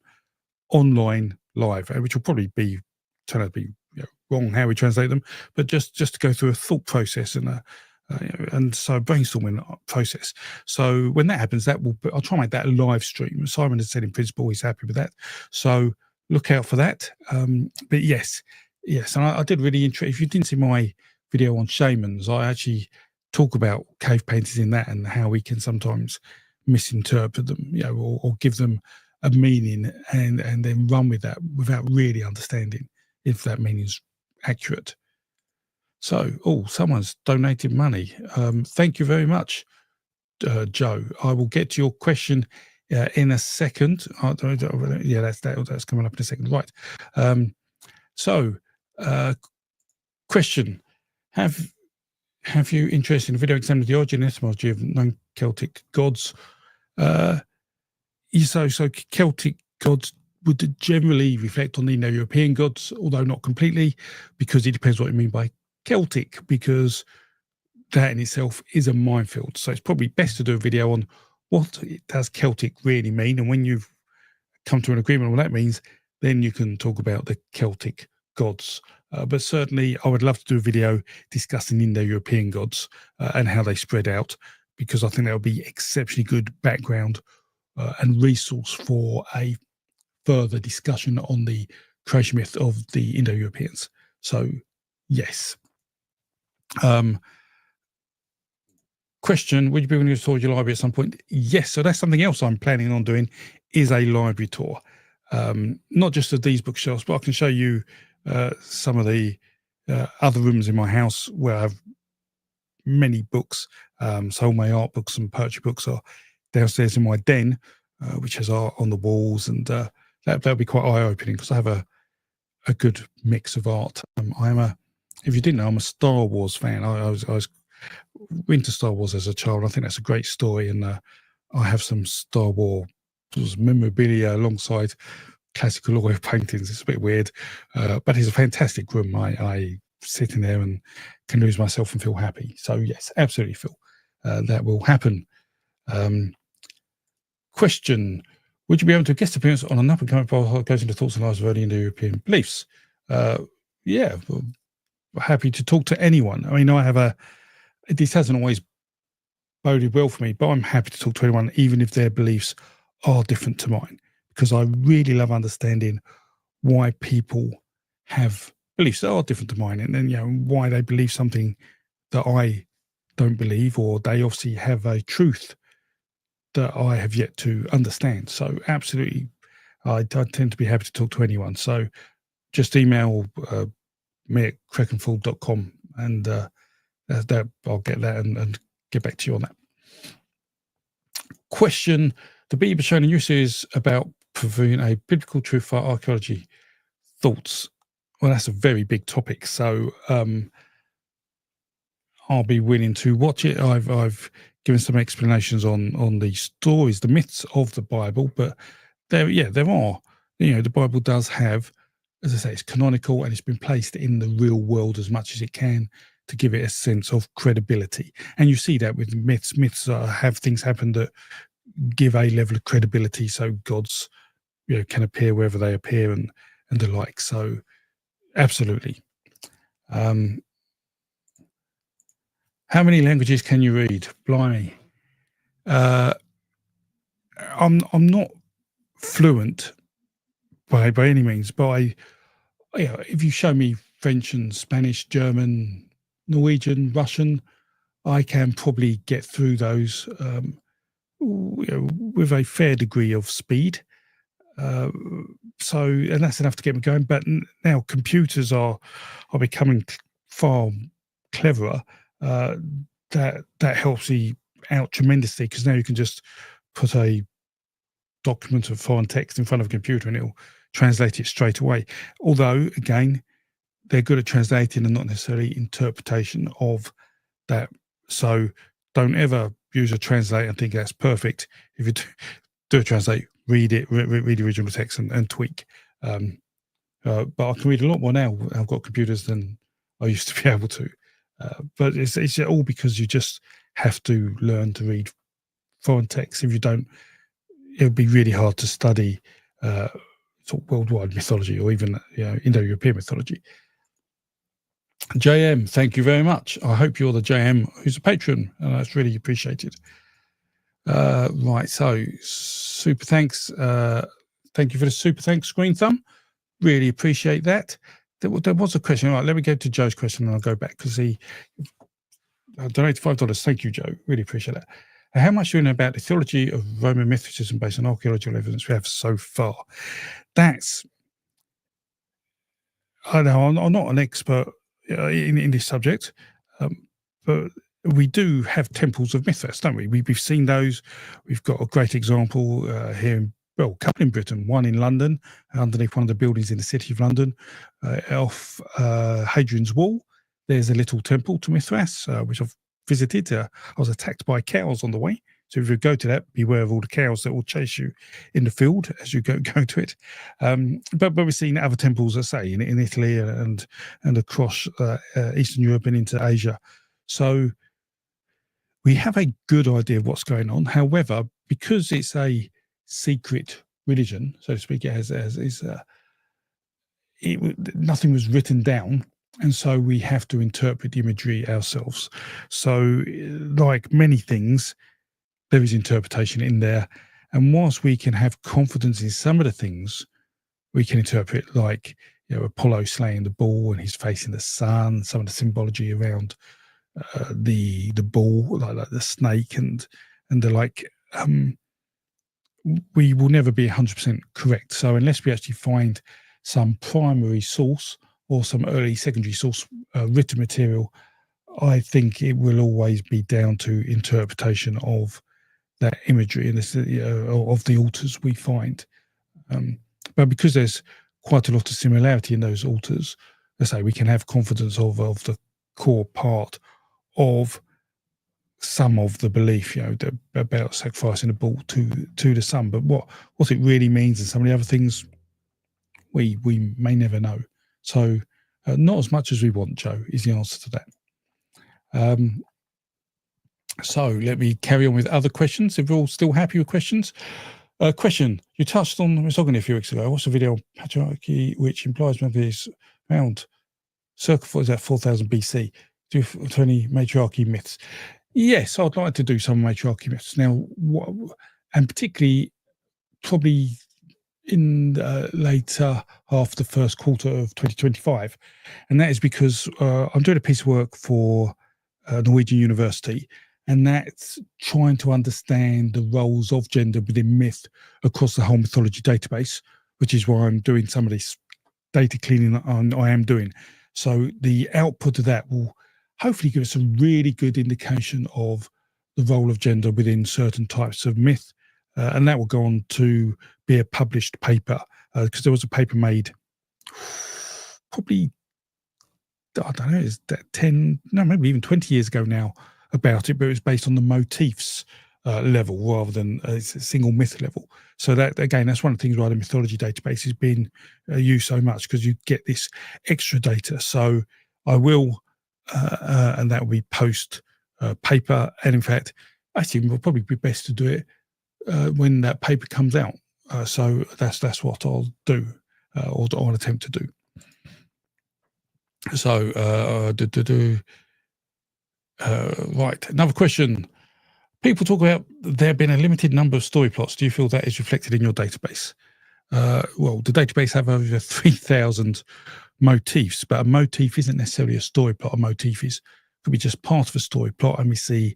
online live, which will probably turn out to be wrong how we translate them, but just to go through a thought process and so a brainstorming process. So when that happens, I'll try and make that a live stream. Simon has said in principle he's happy with that, so look out for that. But yes, and I did really if you didn't see my video on shamans, I actually talk about cave paintings in that and how we can sometimes misinterpret them, or give them a meaning and then run with that without really understanding if that meaning is accurate. So, someone's donated money. Thank you very much, Joe. I will get to your question in a second. Yeah, that's coming up in a second. Right. So, question: Have Have you interest in a video examining the origin and etymology of non-Celtic gods? So Celtic gods would generally reflect on the Indo-European gods, although not completely, because it depends what you mean by Celtic, because that in itself is a minefield. So it's probably best to do a video on what does Celtic really mean, and when you've come to an agreement on what that means, then you can talk about the Celtic gods. But certainly I would love to do a video discussing Indo-European gods and how they spread out, because I think that would be exceptionally good background and resource for a further discussion on the creation myth of the Indo-Europeans. So, yes. Question, would you be willing to tour your library at some point? Yes, so that's something else I'm planning on doing, is a library tour. Not just of these bookshelves, but I can show you some of the other rooms in my house where I have many books. So all my art books and poetry books are downstairs in my den, which has art on the walls, and that'll be quite eye-opening because I have a good mix of art. If you didn't know, I'm a Star Wars fan. I was into Star Wars as a child. I think that's a great story, and I have some Star Wars memorabilia alongside classical oil paintings. It's a bit weird, but it's a fantastic room. I sit in there and can lose myself and feel happy. So yes, absolutely, Phil, that will happen. Question, would you be able to guest appearance on an up-and-coming podcast that goes into thoughts and lives of early Indo-European beliefs? Yeah, well, happy to talk to anyone. I mean, this hasn't always boded well for me, but I'm happy to talk to anyone, even if their beliefs are different to mine, because I really love understanding why people have beliefs that are different to mine, and then, why they believe something that I don't believe, or they obviously have a truth that I have yet to understand. So absolutely, I tend to be happy to talk to anyone. So just email me at crecganford.com, and that I'll get that and get back to you on that. Question, the Bieber shown a new series about proving a biblical truth for archaeology. Thoughts? Well, that's a very big topic, so I'll be willing to watch it. I've given some explanations on the stories, the myths of the Bible, but there are, the Bible does have, as I say, it's canonical and it's been placed in the real world as much as it can to give it a sense of credibility. And you see that with myths. Myths have things happen that give a level of credibility, so gods, can appear wherever they appear and the like. So absolutely. How many languages can you read? Blimey. I'm not fluent by any means, but if you show me French and Spanish, German, Norwegian, Russian, I can probably get through those with a fair degree of speed. And that's enough to get me going. But now computers are becoming far cleverer. That helps me out tremendously, because now you can just put a document of foreign text in front of a computer and it'll translate it straight away. Although, again, they're good at translating and not necessarily interpretation of that. So don't ever use a translator and think that's perfect. If you do a translate, read it, read the original text and tweak. But I can read a lot more now. I've got computers than I used to be able to. But it's all because you just have to learn to read foreign text. If you don't, it would be really hard to study sort of worldwide mythology, or even Indo-European mythology. JM, thank you very much. I hope you're the JM who's a patron, and that's really appreciated. Right, so super thanks. Thank you for the super thanks, Green Thumb. Really appreciate that. There was a question. All right, let me go to Joe's question and I'll go back, because he donated $5. Thank you, Joe. Really appreciate that. How much do you know about the theology of Roman mysticism based on archaeological evidence we have so far? I know I'm not an expert in this subject, but we do have temples of Mithras, don't we? We've seen those. We've got a great example here a couple in Britain, one in London, underneath one of the buildings in the city of London, off Hadrian's Wall. there's a little temple to Mithras, which I've visited. I was attacked by cows on the way. So if you go to that, beware of all the cows that will chase you in the field as you go to it. But we've seen other temples, I say, in Italy and across Eastern Europe and into Asia. So we have a good idea of what's going on. However, because it's a secret religion, so to speak, nothing was written down, and so we have to interpret the imagery ourselves. So, like many things, there is interpretation in there, and whilst we can have confidence in some of the things, we can interpret, like, Apollo slaying the bull and he's facing the sun, some of the symbology around the bull, like the snake and the like. We will never be 100% correct. So unless we actually find some primary source or some early secondary source written material, I think it will always be down to interpretation of that imagery and of the altars we find. But because there's quite a lot of similarity in those altars, let's say we can have confidence of the core part of some of the belief, about sacrificing a bull to the sun. But what it really means and some of the other things, we may never know. So not as much as we want, Joe, is the answer to that. So let me carry on with other questions, if we're all still happy with questions. Question, you touched on misogyny a few weeks ago. I watched a video on patriarchy, which implies maybe it's around circa 4,000 BC. Do any matriarchy myths? Yes, I'd like to do some matriarchy myths. Now, and particularly probably in the later half of the first quarter of 2025. And that is because I'm doing a piece of work for Norwegian University, and that's trying to understand the roles of gender within myth across the whole mythology database, which is why I'm doing some of this data cleaning that I am doing. So the output of that will hopefully give us a really good indication of the role of gender within certain types of myth. And that will go on to be a published paper, because there was a paper made probably, I don't know, is that maybe even 20 years ago now about it, but it was based on the motifs level rather than a single myth level. So that, again, that's one of the things why the mythology database is being used so much, because you get this extra data. So I will, and that will be post paper. And in fact, I think it will probably be best to do it when that paper comes out. So that's what I'll do, or I'll attempt to do. So, right, another question. People talk about there being a limited number of story plots. Do you feel that is reflected in your database? Well, the database have over 3,000 motifs, but a motif isn't necessarily a story plot. A motif could be just part of a story plot, and we see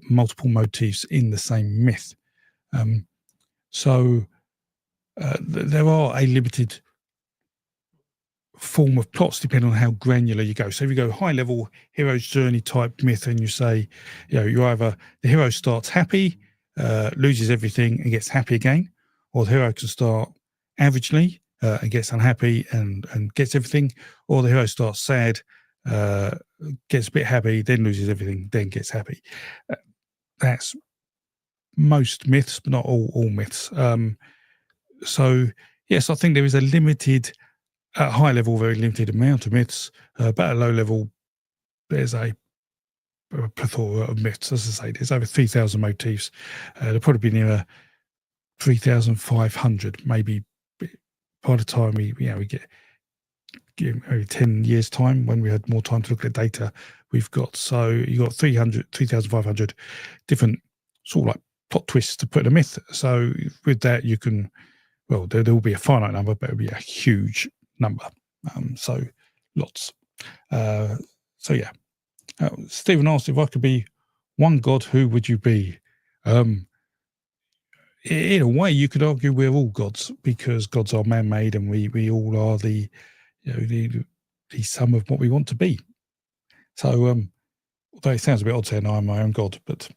multiple motifs in the same myth. So there are a limited form of plots depending on how granular you go. So if you go high level hero's journey type myth, and you say, you either the hero starts happy, loses everything and gets happy again, or the hero can start averagely and gets unhappy and gets everything, or the hero starts sad, gets a bit happy, then loses everything, then gets happy. That's most myths, but not all myths. So yes, I think there is a limited, at high level, very limited amount of myths, but at low level, there's a plethora of myths. As I say, there's over 3,000 motifs. There'll probably be near 3,500, maybe by the time we get maybe 10 years time, when we had more time to look at data we've got. So you've got 3,500 different sort of like plot twists to put in a myth. So with that, you can, well, there will be a finite number, but it'll be a huge number. So lots. So yeah. Stephen asked, if I could be one god, who would you be? In a way, you could argue we're all gods, because gods are man-made, and we all are the sum of what we want to be. So although it sounds a bit odd saying I'm my own god, but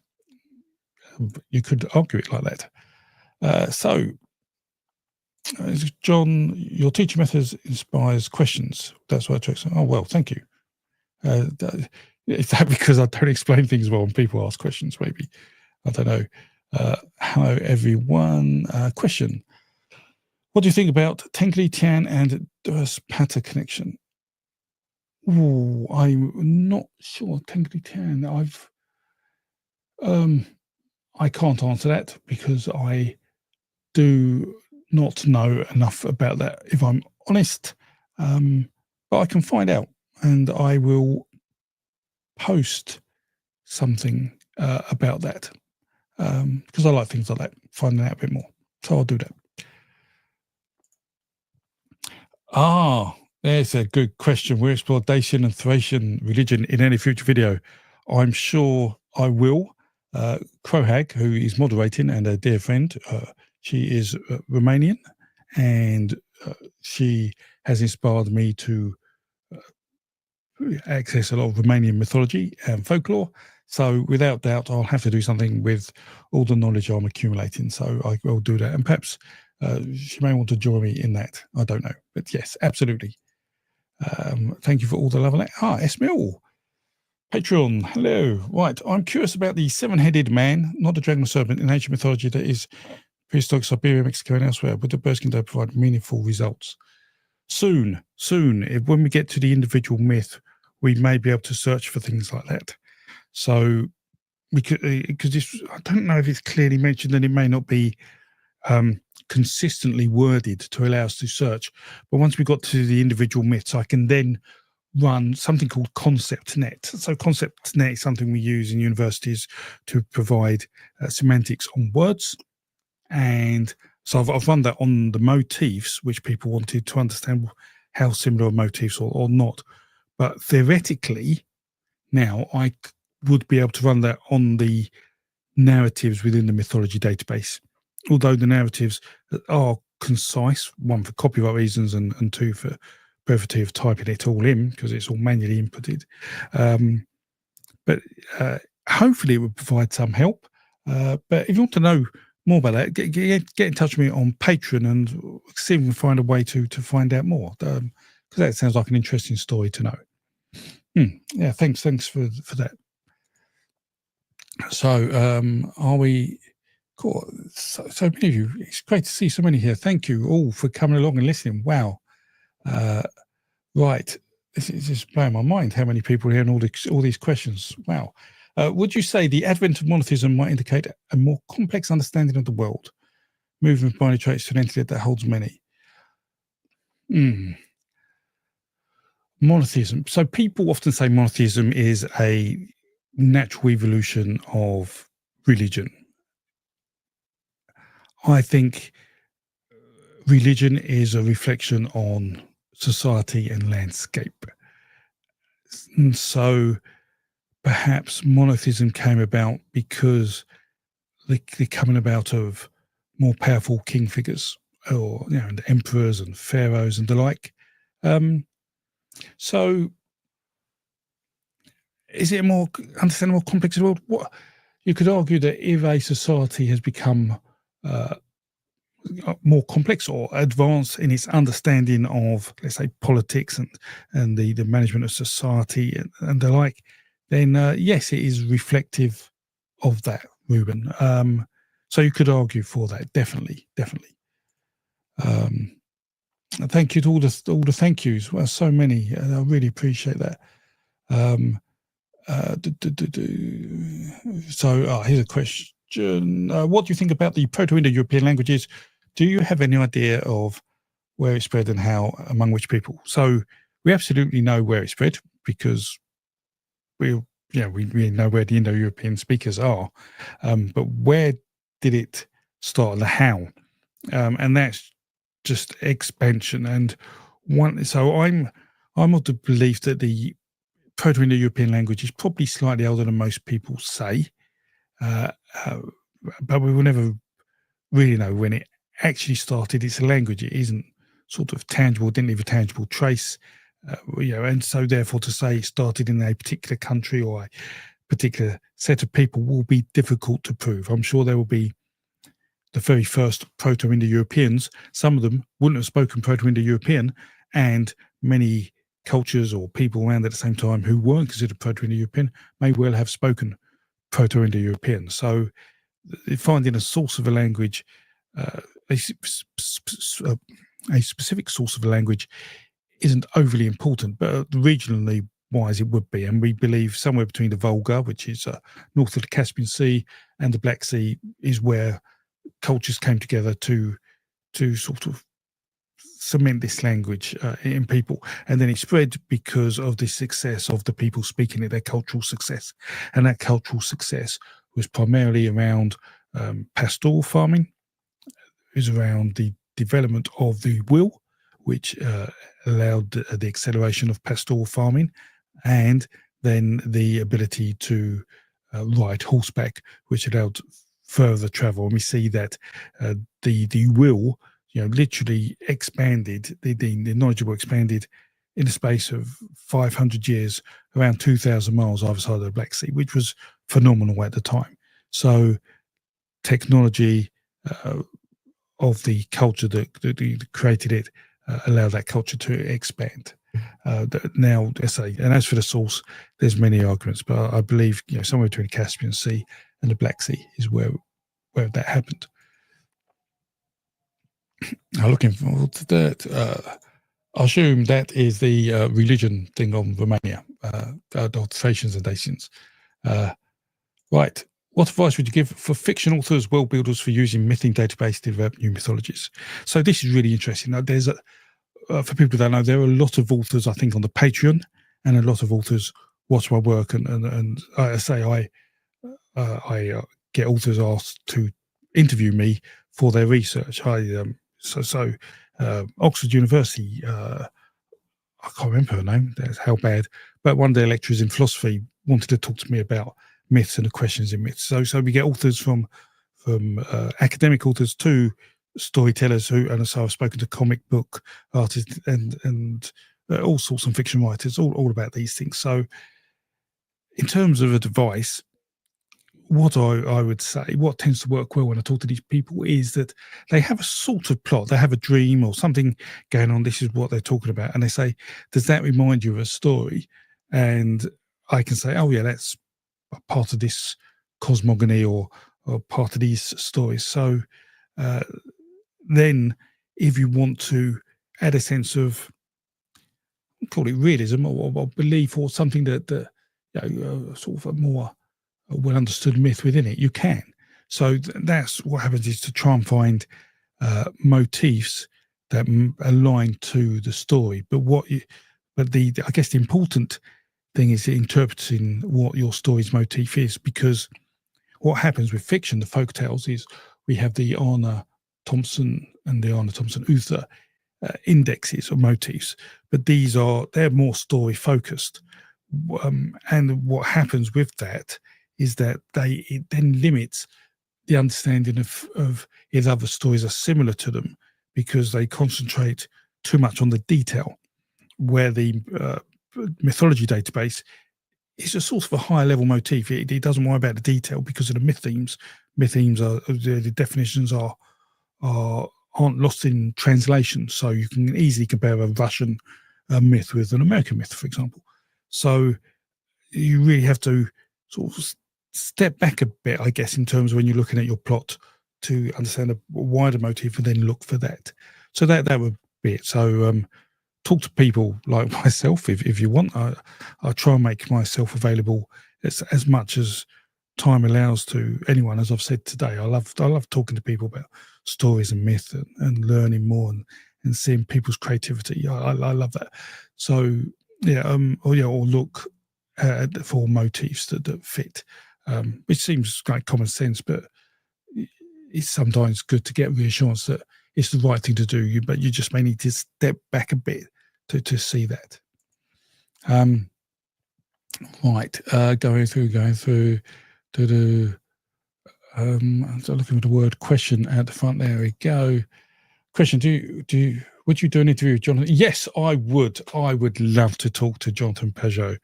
you could argue it like that. So John, your teaching methods inspires questions. That's what I took. Oh, well, thank you. Is that because I don't explain things well and people ask questions? Maybe, I don't know. Hello, everyone. Question: what do you think about Tenkli Tian and Pata connection? Oh, I'm not sure. Tenkli Tian. I can't answer that because I do not know enough about that, if I'm honest. But I can find out, and I will post something about that, because I like things like that, finding out a bit more. So I'll do that. There's a good question. Will explore Dacian and Thracian religion in any future video? I'm sure I will. Crowhag, who is moderating, and a dear friend, she is Romanian, and she has inspired me to access a lot of Romanian mythology and folklore. So without doubt, I'll have to do something with all the knowledge I'm accumulating. So I will do that. And perhaps she may want to join me in that. I don't know. But yes, absolutely. Thank you for all the love. Esmil, Patreon, hello. Right, I'm curious about the seven-headed man, not the dragon or serpent, in ancient mythology that is prehistoric Siberia, Mexico, and elsewhere. Would the Bearskin Day provide meaningful results? Soon. When we get to the individual myth, we may be able to search for things like that. So we could, because I don't know if it's clearly mentioned, and it may not be consistently worded to allow us to search. But once we got to the individual myths, I can then run something called ConceptNet. So ConceptNet is something we use in universities to provide semantics on words. And so I've run that on the motifs, which people wanted to understand how similar are motifs or not. But theoretically, now I would be able to run that on the narratives within the mythology database. Although the narratives are concise, one for copyright reasons and two for brevity of typing it all in, because it's all manually inputted. But hopefully it would provide some help. But if you want to know more about that, get in touch with me on Patreon and see if we can find a way to find out more, because that sounds like an interesting story to know. Yeah, thanks for that. So are we cool? So many of you, it's great to see so many here. Thank you all for coming along and listening. Wow. Right, this is just blowing my mind how many people here and all these questions. Wow. Would you say the advent of monotheism might indicate a more complex understanding of the world, moving from binary traits to an entity that holds many? Monotheism. So people often say monotheism is a natural evolution of religion. I think religion is a reflection on society and landscape. And so perhaps monotheism came about because the coming about of more powerful king figures, or and emperors and pharaohs and the like. So is it a more understanding, more complex world? What you could argue that if a society has become more complex or advanced in its understanding of, let's say, politics and the management of society and the like, then yes, it is reflective of that, Ruben. So you could argue for that, definitely. Thank you to all the thank yous. Well, so many. I really appreciate that. So here's a question. What do you think about the Proto-Indo-European languages? Do you have any idea of where it spread and how, among which people? So we absolutely know where it spread, because we know where the Indo-European speakers are. But where did it start and the how? And that's just expansion. And so I'm of the belief that the Proto-Indo-European language is probably slightly older than most people say, but we will never really know when it actually started. It's a language; it isn't sort of tangible, didn't leave a tangible trace, and so therefore to say it started in a particular country or a particular set of people will be difficult to prove. I'm sure there will be the very first Proto-Indo-Europeans. Some of them wouldn't have spoken Proto-Indo-European, and many cultures or people around at the same time who weren't considered Proto-Indo-European may well have spoken Proto-Indo-European. So finding a source of a language, a specific source of a language, isn't overly important, but regionally wise it would be. And we believe somewhere between the Volga, which is north of the Caspian Sea, and the Black Sea is where cultures came together to sort of cement this language in people. And then it spread because of the success of the people speaking it, their cultural success. And that cultural success was primarily around pastoral farming. It was around the development of the will, which allowed the acceleration of pastoral farming, and then the ability to ride horseback, which allowed further travel. And we see that the will, literally expanded, the knowledge will expanded in the space of 500 years, around 2,000 miles either side of the Black Sea, which was phenomenal at the time. So technology of the culture that created it allowed that culture to expand. Now, and as for the source, there's many arguments, but I believe somewhere between the Caspian Sea and the Black Sea is where that happened. I'm looking forward to that. I assume that is the religion thing on Romania, the Thracians and Dacians. Right. What advice would you give for fiction authors, world builders, for using mything database to develop new mythologies? So this is really interesting. Now, there's for people who don't know, there are a lot of authors, I think, on the Patreon, and a lot of authors watch my work. And I say I get authors asked to interview me for their research. Oxford University, I can't remember her name, that's how bad, but one of their lecturers in philosophy wanted to talk to me about myths and the questions in myths. So we get authors from academic authors to storytellers and so I've spoken to comic book artists and all sorts of fiction writers, all about these things. So in terms of advice, what I would say, what tends to work well when I talk to these people is that they have a sort of plot, they have a dream or something going on, this is what they're talking about, and they say, does that remind you of a story? And I can say, oh yeah, that's part of this cosmogony or part of these stories. So then if you want to add a sense of, call it realism or belief or something that sort of a more well understood myth within it, you can. So that's what happens, is to try and find motifs that align to the story. But I guess the important thing is interpreting what your story's motif is, because what happens with fiction, the folk tales, is we have the Arna Thompson and the Arna Thompson Uther indexes or motifs, but they're more story focused. And what happens with that is that it then limits the understanding of if other stories are similar to them, because they concentrate too much on the detail, where the mythology database is a sort of a higher level motif. It doesn't worry about the detail because of the myth themes. Myth themes are, the definitions aren't lost in translation, so you can easily compare a Russian myth with an American myth, for example. So you really have to sort of step back a bit, I guess, in terms of when you're looking at your plot, to understand a wider motif and then look for that. So that would be it. So talk to people like myself if you want. I try and make myself available as much as time allows to anyone. As I've said today, I love talking to people about stories and myth and learning more and seeing people's creativity. I love that. So or look for motifs that fit, which seems like common sense, but it's sometimes good to get reassurance that it's the right thing to do. But you just may need to step back a bit to see that. Right, going through to the. I'm looking at the word question at the front. There we go. Question: would you do an interview with Jonathan? Yes, I would. I would love to talk to Jonathan Peugeot.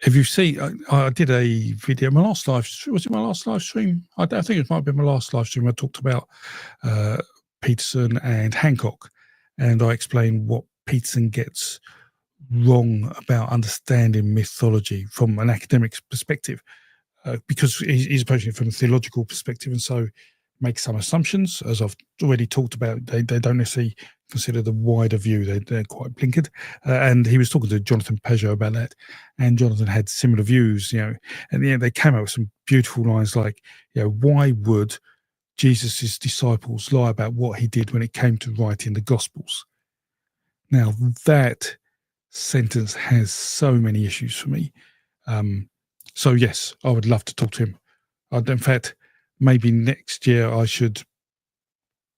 If you see, I did a video. My last live was it my last live stream? I think it might have been my last live stream. I talked about Peterson and Hancock, and I explained what Peterson gets wrong about understanding mythology from an academic perspective, because he's approaching it from a theological perspective, and so makes some assumptions, as I've already talked about. They don't necessarily consider the wider view. They're quite blinkered. And he was talking to Jonathan Peugeot about that, and Jonathan had similar views. And they came out with some beautiful lines like, why would Jesus's disciples lie about what he did when it came to writing the Gospels? Now that sentence has so many issues for me. So yes, I would love to talk to him. In fact, maybe next year I should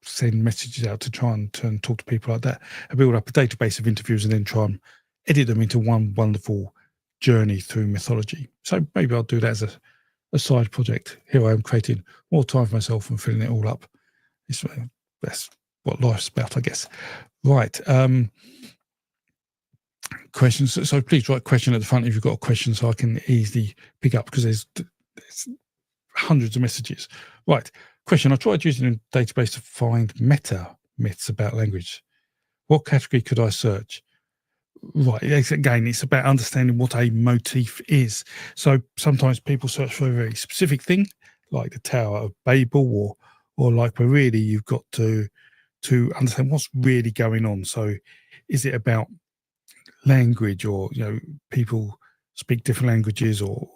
send messages out to try and talk to people like that and build up a database of interviews and then try and edit them into one wonderful journey through mythology. So maybe I'll do that as a side project. Here I am creating more time for myself and filling it all up. That's what life's about, I guess. Right. Questions. So please write question at the front if you've got a question so I can easily pick up, because there's hundreds of messages. Right. Question. I tried using a database to find meta myths about language. What category could I search? Right. Again, it's about understanding what a motif is. So sometimes people search for a very specific thing, like the Tower of Babel, or like, but really you've got to understand what's really going on. So is it about language, or people speak different languages, or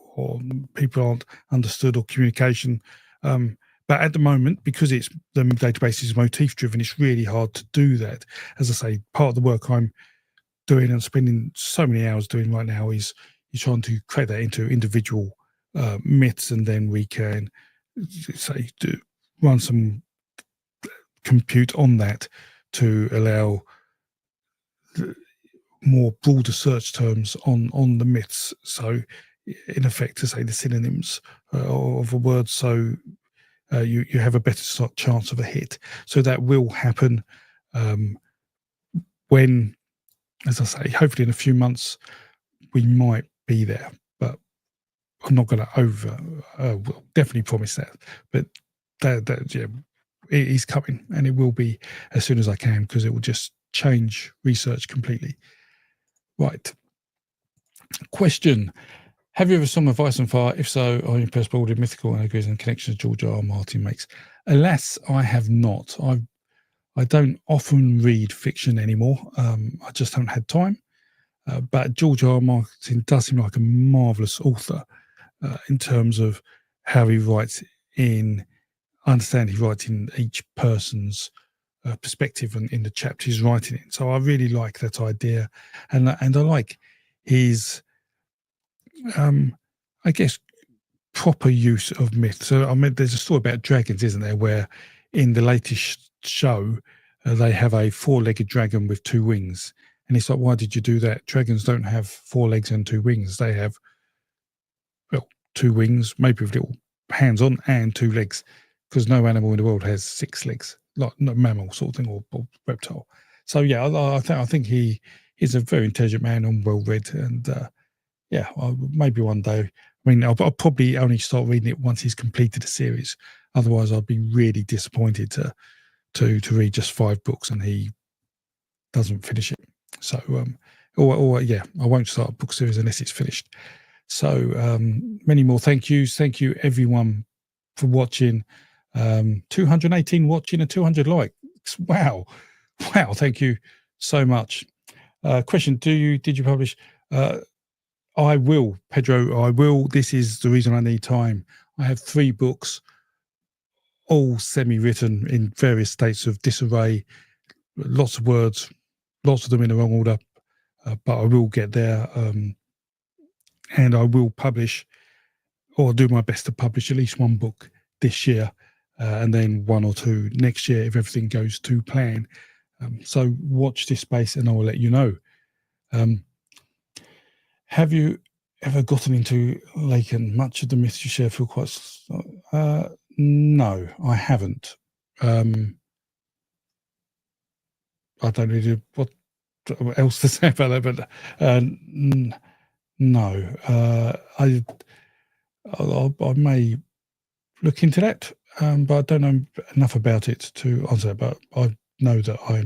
people aren't understood, or communication? But at the moment, because the database is motif driven, it's really hard to do that. As I say, part of the work I'm doing and spending so many hours doing right now is trying to create that into individual myths, and then we can run some compute on that to allow more broader search terms on the myths. So in effect, to say the synonyms of a word, so you have a better chance of a hit. So that will happen when, as I say, hopefully in a few months we might be there, but I'm not going to definitely promise that. But that it is coming, and it will be as soon as I can, because it will just change research completely. Right. Question. Have you ever sung Advice on Fire? If so, are you impressed by all the mythical allegories and connections George R. R. Martin makes? Alas, I have not. I don't often read fiction anymore. I just haven't had time. But George R. R. Martin does seem like a marvellous author in terms of how he writes I understand he writes in each person's perspective and in the chapter he's writing in. So I really like that idea. And I like his, I guess, proper use of myth. So, I mean, there's a story about dragons, isn't there, where in the latest show, they have a 4-legged dragon with 2 wings. And it's like, why did you do that? Dragons don't have 4 legs and 2 wings. They have, 2 wings, maybe with little hands on, and 2 legs, because no animal in the world has 6 legs, like no mammal sort of thing, or reptile. So, yeah, I think he is a very intelligent man and well-read. And, maybe one day. I mean, I'll probably only start reading it once he's completed the series. Otherwise, I'd be really disappointed to read just 5 books and he doesn't finish it. So, I won't start a book series unless it's finished. So, many more thank yous. Thank you, everyone, for watching. 218 watching and 200 likes. Wow. Thank you so much. Question: did you publish? I will, Pedro. I will. This is the reason I need time. I have 3 books, all semi-written in various states of disarray, lots of words, lots of them in the wrong order, but I will get there, and I will publish, or do my best to publish at least 1 book this year, and then 1 or 2 next year if everything goes to plan. So watch this space and I will let you know. Have you ever gotten into Lacan? Much of the myths you share feel quite... no, I haven't. I don't know what else to say about that, but no. I may look into that, but I don't know enough about it to answer, but I know that I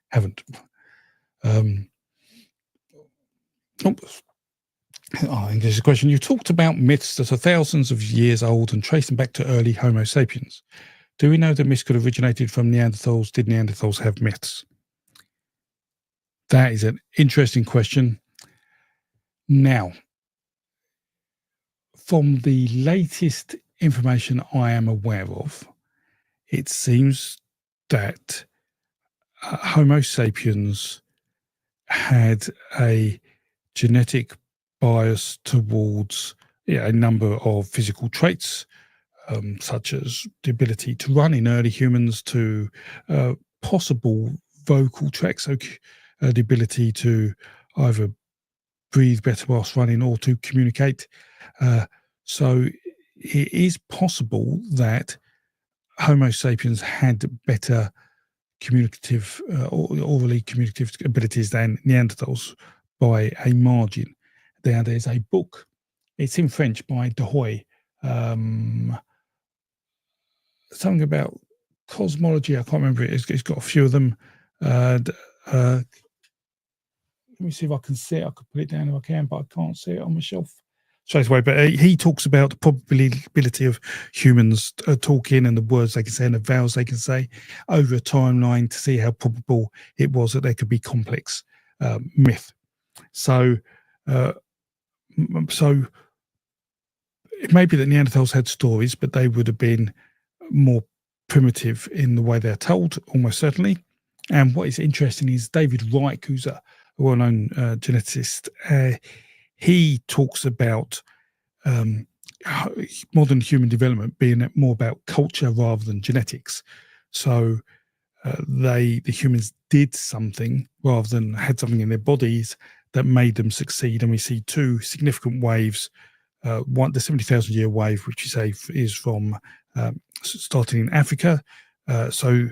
haven't. I think there's a question. You talked about myths that are thousands of years old and trace them back to early Homo sapiens. Do we know that myths could have originated from Neanderthals? Did Neanderthals have myths? That is an interesting question. Now, from the latest information I am aware of, it seems that Homo sapiens had a genetic bias towards a number of physical traits, such as the ability to run in early humans, to possible vocal tracks, so the ability to either breathe better whilst running or to communicate. So it is possible that Homo sapiens had better communicative, orally communicative abilities than Neanderthals by a margin. There's a book, it's in French, by Dehoy, something about cosmology. I can't remember it. It's got a few of them. Let me see if I can see it. I could put it down if I can, but I can't see it on my shelf straight away. But he talks about the probability of humans talking and the words they can say and the vowels they can say over a timeline to see how probable it was that there could be complex myth. So it may be that Neanderthals had stories, but they would have been more primitive in the way they're told, almost certainly. And what is interesting is David Reich, who's a well-known geneticist, he talks about modern human development being more about culture rather than genetics. So the humans did something rather than had something in their bodies that made them succeed. And we see two significant waves. One, the 70,000 year wave, which you say is from starting in Africa. So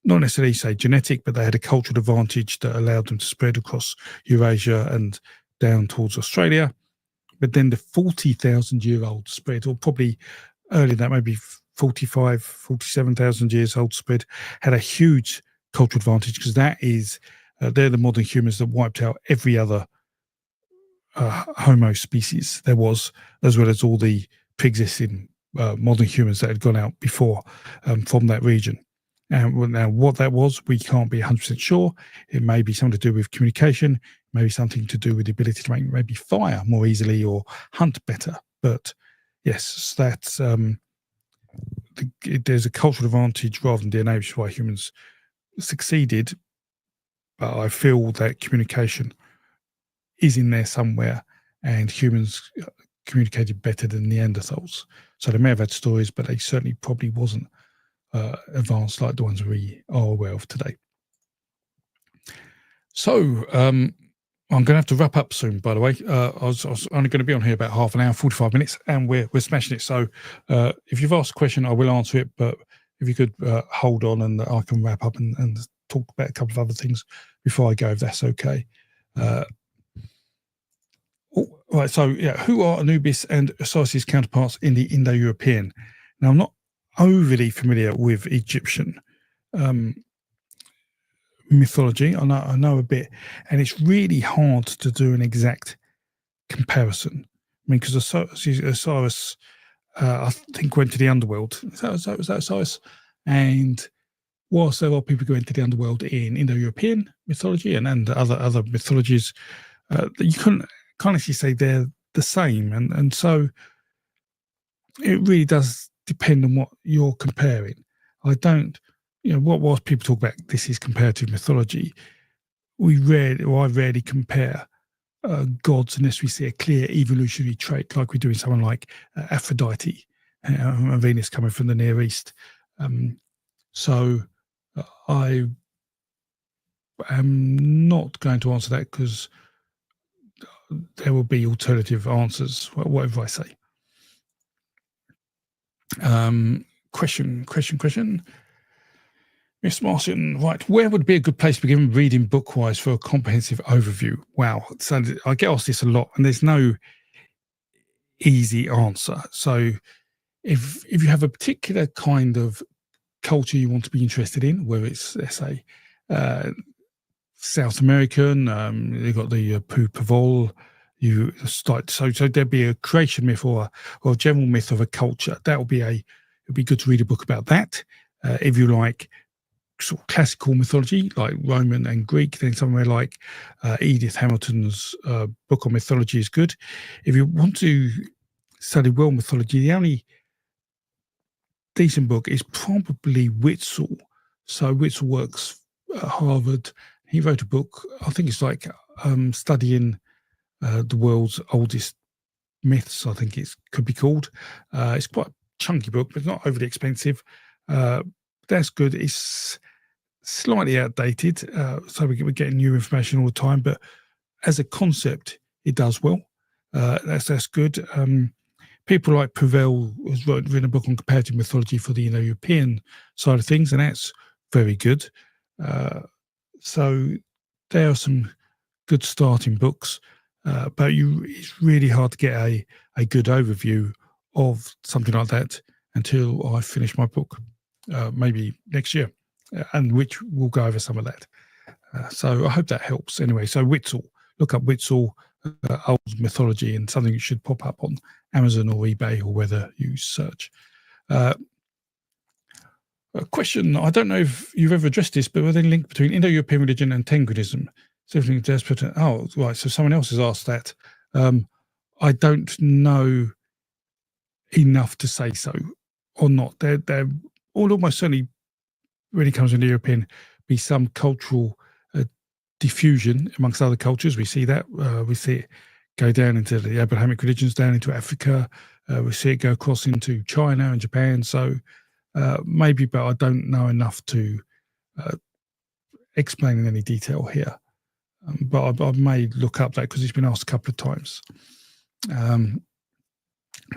not necessarily say genetic, but they had a cultural advantage that allowed them to spread across Eurasia and down towards Australia. But then the 40,000 year old spread, or probably earlier than that, maybe 45, 47,000 years old spread, had a huge cultural advantage because that is, they're the modern humans that wiped out every other Homo species there was, as well as all the pre-existing modern humans that had gone out before from that region. And now what that was, we can't be 100% sure. It may be something to do with communication, maybe something to do with the ability to make maybe fire more easily or hunt better. But yes, that's there's a cultural advantage rather than DNA, which is why humans succeeded. But I feel that communication is in there somewhere, and humans communicated better than Neanderthals. So they may have had stories, but they certainly probably wasn't advanced like the ones we are aware of today. So I'm going to have to wrap up soon, by the way. I was only going to be on here about half an hour, 45 minutes, and we're smashing it. So if you've asked a question, I will answer it, but if you could hold on and I can wrap up and talk about a couple of other things before I go, if that's okay. Right, so yeah, who are Anubis and Osiris' counterparts in the Indo-European? Now, I'm not overly familiar with Egyptian mythology. I know a bit, and it's really hard to do an exact comparison. I mean, because Osiris, I think, went to the underworld. Was that Osiris? And whilst there are people going to the underworld in Indo-European mythology and other mythologies, you can't actually say they're the same, and so it really does depend on what you're comparing. I don't, whilst people talk about this is comparative mythology, I rarely compare gods unless we see a clear evolutionary trait, like we do in someone like Aphrodite and Venus coming from the Near East. So I am not going to answer that because there will be alternative answers, whatever I say. Question. Miss Martin, right. Where would be a good place to begin reading book-wise for a comprehensive overview? Wow. So I get asked this a lot, and there's no easy answer. So if you have a particular kind of culture you want to be interested in, whether it's, let's say, South American. You've got the Puvol. You start so there'd be a creation myth or a general myth of a culture. It'd be good to read a book about that. If you like sort of classical mythology like Roman and Greek, then somewhere like Edith Hamilton's book on mythology is good. If you want to study world mythology, the only decent book is probably Witzel. So Witzel works at Harvard. He wrote a book, I think it's like studying the world's oldest myths, I think it could be called. It's quite a chunky book, but it's not overly expensive. That's good. It's slightly outdated, so we're getting new information all the time, but as a concept, it does well. That's good. People like Puvel has written a book on comparative mythology for the Indo-European side of things, and that's very good. So there are some good starting books, but it's really hard to get a good overview of something like that until I finish my book, maybe next year, and which we'll go over some of that. So I hope that helps. Anyway, so Witzel, look up Witzel, old mythology, and something that should pop up on Amazon or eBay or whether you search. A question, I don't know if you've ever addressed this, but were there a link between Indo-European religion and Tengridism? Oh, right, so someone else has asked that. I don't know enough to say so or not. They're almost certainly, when it comes to European, be some cultural diffusion amongst other cultures. We see that. We see it go down into the Abrahamic religions, down into Africa. We see it go across into China and Japan. So maybe, but I don't know enough to explain in any detail here. But I may look up that because it's been asked a couple of times.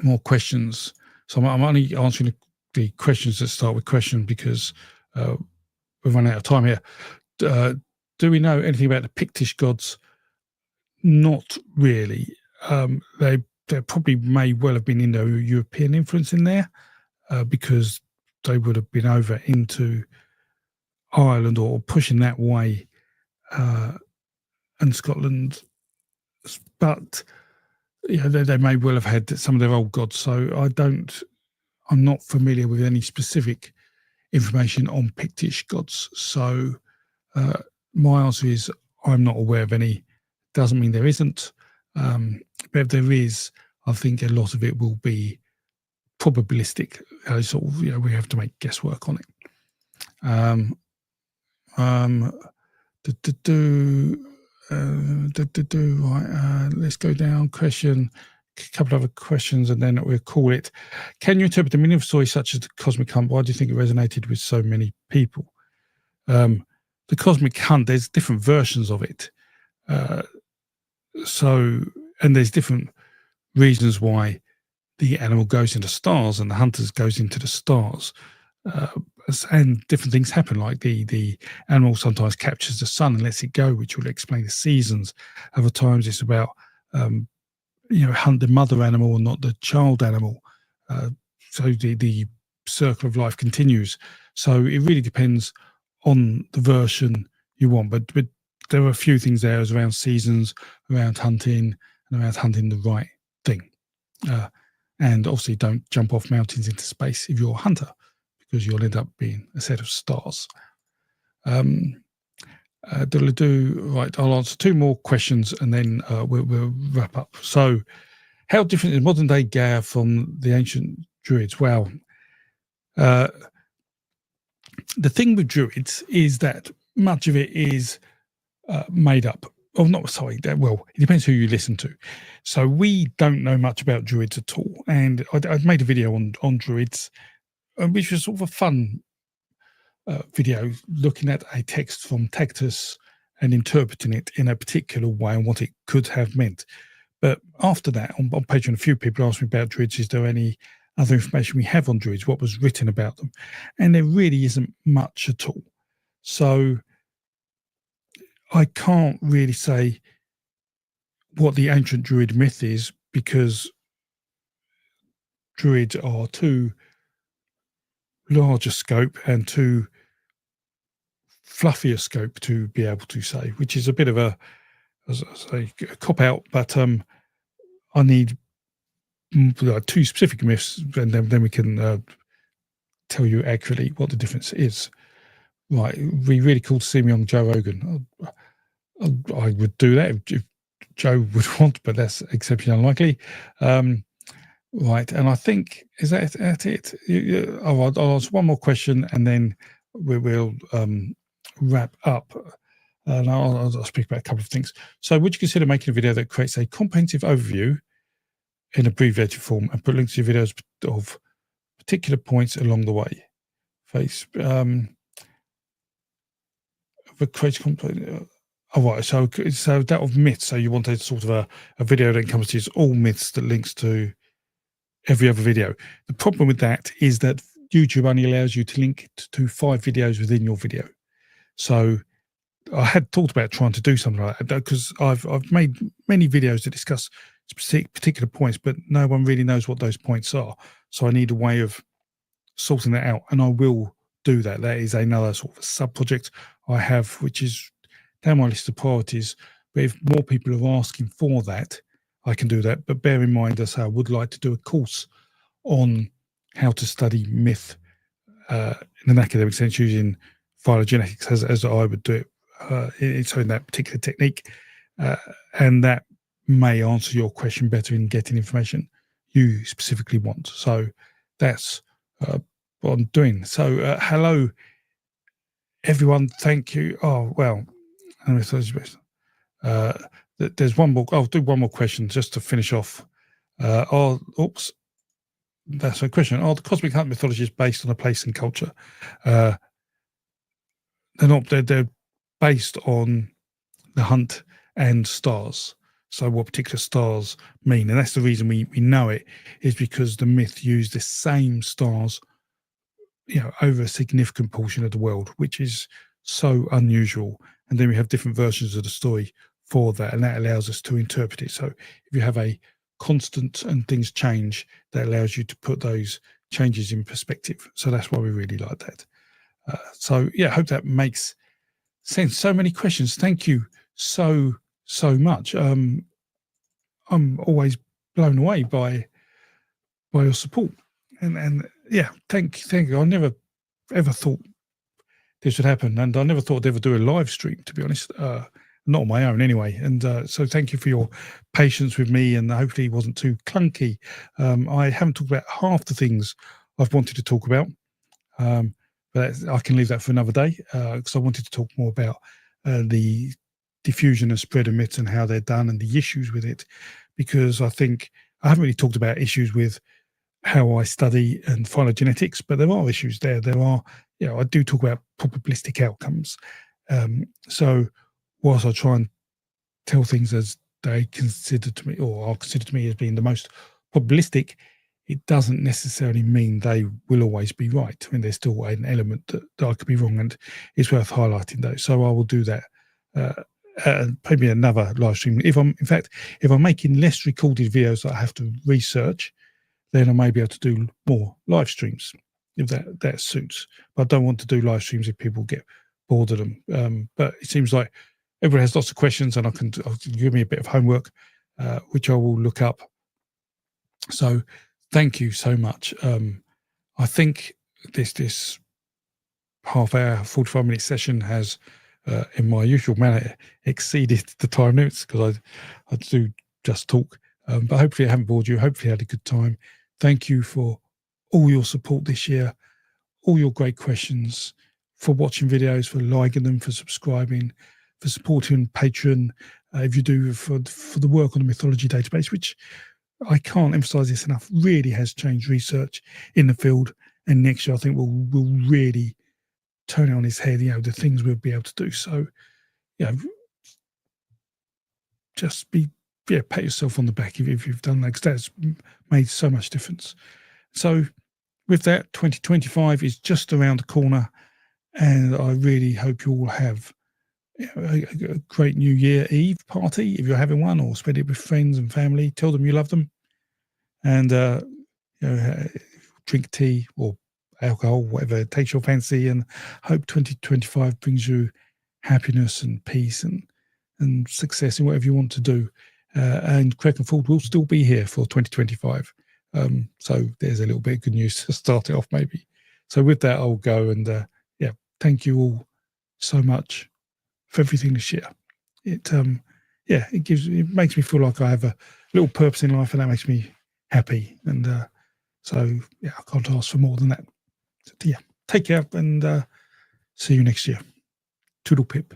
More questions. So I'm only answering the questions that start with questions because we've run out of time here. Do we know anything about the Pictish gods? Not really. There probably may well have been Indo-European influence in there because they would have been over into Ireland or pushing that way and Scotland. But they may well have had some of their old gods. So I'm not familiar with any specific information on Pictish gods. So my answer is I'm not aware of any. Doesn't mean there isn't. But if there is, I think a lot of it will be probabilistic. We have to make guesswork on it. Right. Let's go down. A couple of other questions, and then we'll call it. Can you interpret the meaning of stories such as the Cosmic Hunt? Why do you think it resonated with so many people? The Cosmic Hunt, there's different versions of it. And there's different reasons why the animal goes into stars and the hunters goes into the stars. And different things happen, like the animal sometimes captures the sun and lets it go, which will explain the seasons. Other times it's about hunt the mother animal and not the child animal. So the circle of life continues. So it really depends on the version you want. But there are a few things there around seasons, around hunting, and around hunting the right thing. And obviously don't jump off mountains into space if you're a hunter, because you'll end up being a set of stars. Right, I'll answer two more questions and then we'll wrap up. So, how different is modern day Gaia from the ancient Druids? Well, the thing with Druids is that much of it is made up. Oh, not sorry. Well, it depends who you listen to. So we don't know much about Druids at all. And I'd made a video on Druids, which was sort of a fun video looking at a text from Tacitus and interpreting it in a particular way and what it could have meant. But after that, on Patreon, a few people asked me about Druids. Is there any other information we have on Druids? What was written about them? And there really isn't much at all. So I can't really say what the ancient Druid myth is, because Druids are too large a scope and too fluffier scope to be able to say, which is a bit of a, as I say, a cop out. But I need two specific myths, and then we can tell you accurately what the difference is. Right, it'd be really cool to see me on Joe Rogan. I would do that if Joe would want, but that's exceptionally unlikely. Right, and I think is that it? I'll ask one more question, and then we will wrap up. And I'll speak about a couple of things. So, would you consider making a video that creates a comprehensive overview in abbreviated form and put links to videos of particular points along the way? Face the creates oh, right. So that of myths. So you wanted sort of a video that encompasses all myths that links to every other video. The problem with that is that YouTube only allows you to link to 5 videos within your video. So I had thought about trying to do something like that because I've made many videos that discuss particular points, but no one really knows what those points are. So I need a way of sorting that out, and I will do that. That is another sort of sub project I have, which is down my list of priorities. But if more people are asking for that, I can do that. But bear in mind, as I would like to do a course on how to study myth in an academic sense using phylogenetics as I would do it. So in that particular technique, and that may answer your question better in getting information you specifically want. So that's what I'm doing. So hello, everyone. Thank you. Oh, well, there's one more. I'll do one more question just to finish off. Oops. That's a question. Are the cosmic hunt mythologies based on a place and culture? They're not. They're based on the hunt and stars. So what particular stars mean, and that's the reason we know it, is because the myth used the same stars, over a significant portion of the world, which is so unusual. And then we have different versions of the story for that, and that allows us to interpret it. So if you have a constant and things change, that allows you to put those changes in perspective. So that's why we really like that. So yeah, I hope that makes sense. So many questions. Thank you so much. I'm always blown away by your support, and yeah, thank you. I never ever thought this would happen, and I never thought I'd ever do a live stream, to be honest. Not on my own anyway. And so thank you for your patience with me, and hopefully it wasn't too clunky. I haven't talked about half the things I've wanted to talk about, but I can leave that for another day, because I wanted to talk more about the diffusion and spread of myths and how they're done and the issues with it, because I think I haven't really talked about issues with how I study and phylogenetics, but there are issues there. There are, I do talk about probabilistic outcomes. So whilst I try and tell things as they consider to me, or are considered to me as being the most probabilistic, it doesn't necessarily mean they will always be right. I mean, there's still an element that I could be wrong, and it's worth highlighting those. So I will do that. Maybe another live stream. If I'm making less recorded videos that I have to research, then I may be able to do more live streams if that suits. But I don't want to do live streams if people get bored of them. But it seems like everyone has lots of questions, and I'll give me a bit of homework, which I will look up. So thank you so much. I think this half hour, 45-minute session has, in my usual manner, exceeded the time limits, because I do just talk. But hopefully I haven't bored you. Hopefully you had a good time. Thank you for all your support this year, all your great questions, for watching videos, for liking them, for subscribing, for supporting Patreon. If you do for the work on the mythology database, which I can't emphasize this enough, really has changed research in the field. And next year I think we'll really turn it on its head, the things we'll be able to do. So, just pat yourself on the back if you've done that, because that's made so much difference. So with that, 2025 is just around the corner, and I really hope you all have a great New Year Eve party, if you're having one, or spend it with friends and family. Tell them you love them, and drink tea or alcohol, whatever takes your fancy, and hope 2025 brings you happiness and peace and success in whatever you want to do. And Crecganford will still be here for 2025. So there's a little bit of good news to start it off, maybe. So with that, I'll go and yeah, thank you all so much for everything this year. It yeah, it makes me feel like I have a little purpose in life, and that makes me happy. And so yeah, I can't ask for more than that. So, yeah, take care and see you next year. Toodle pip.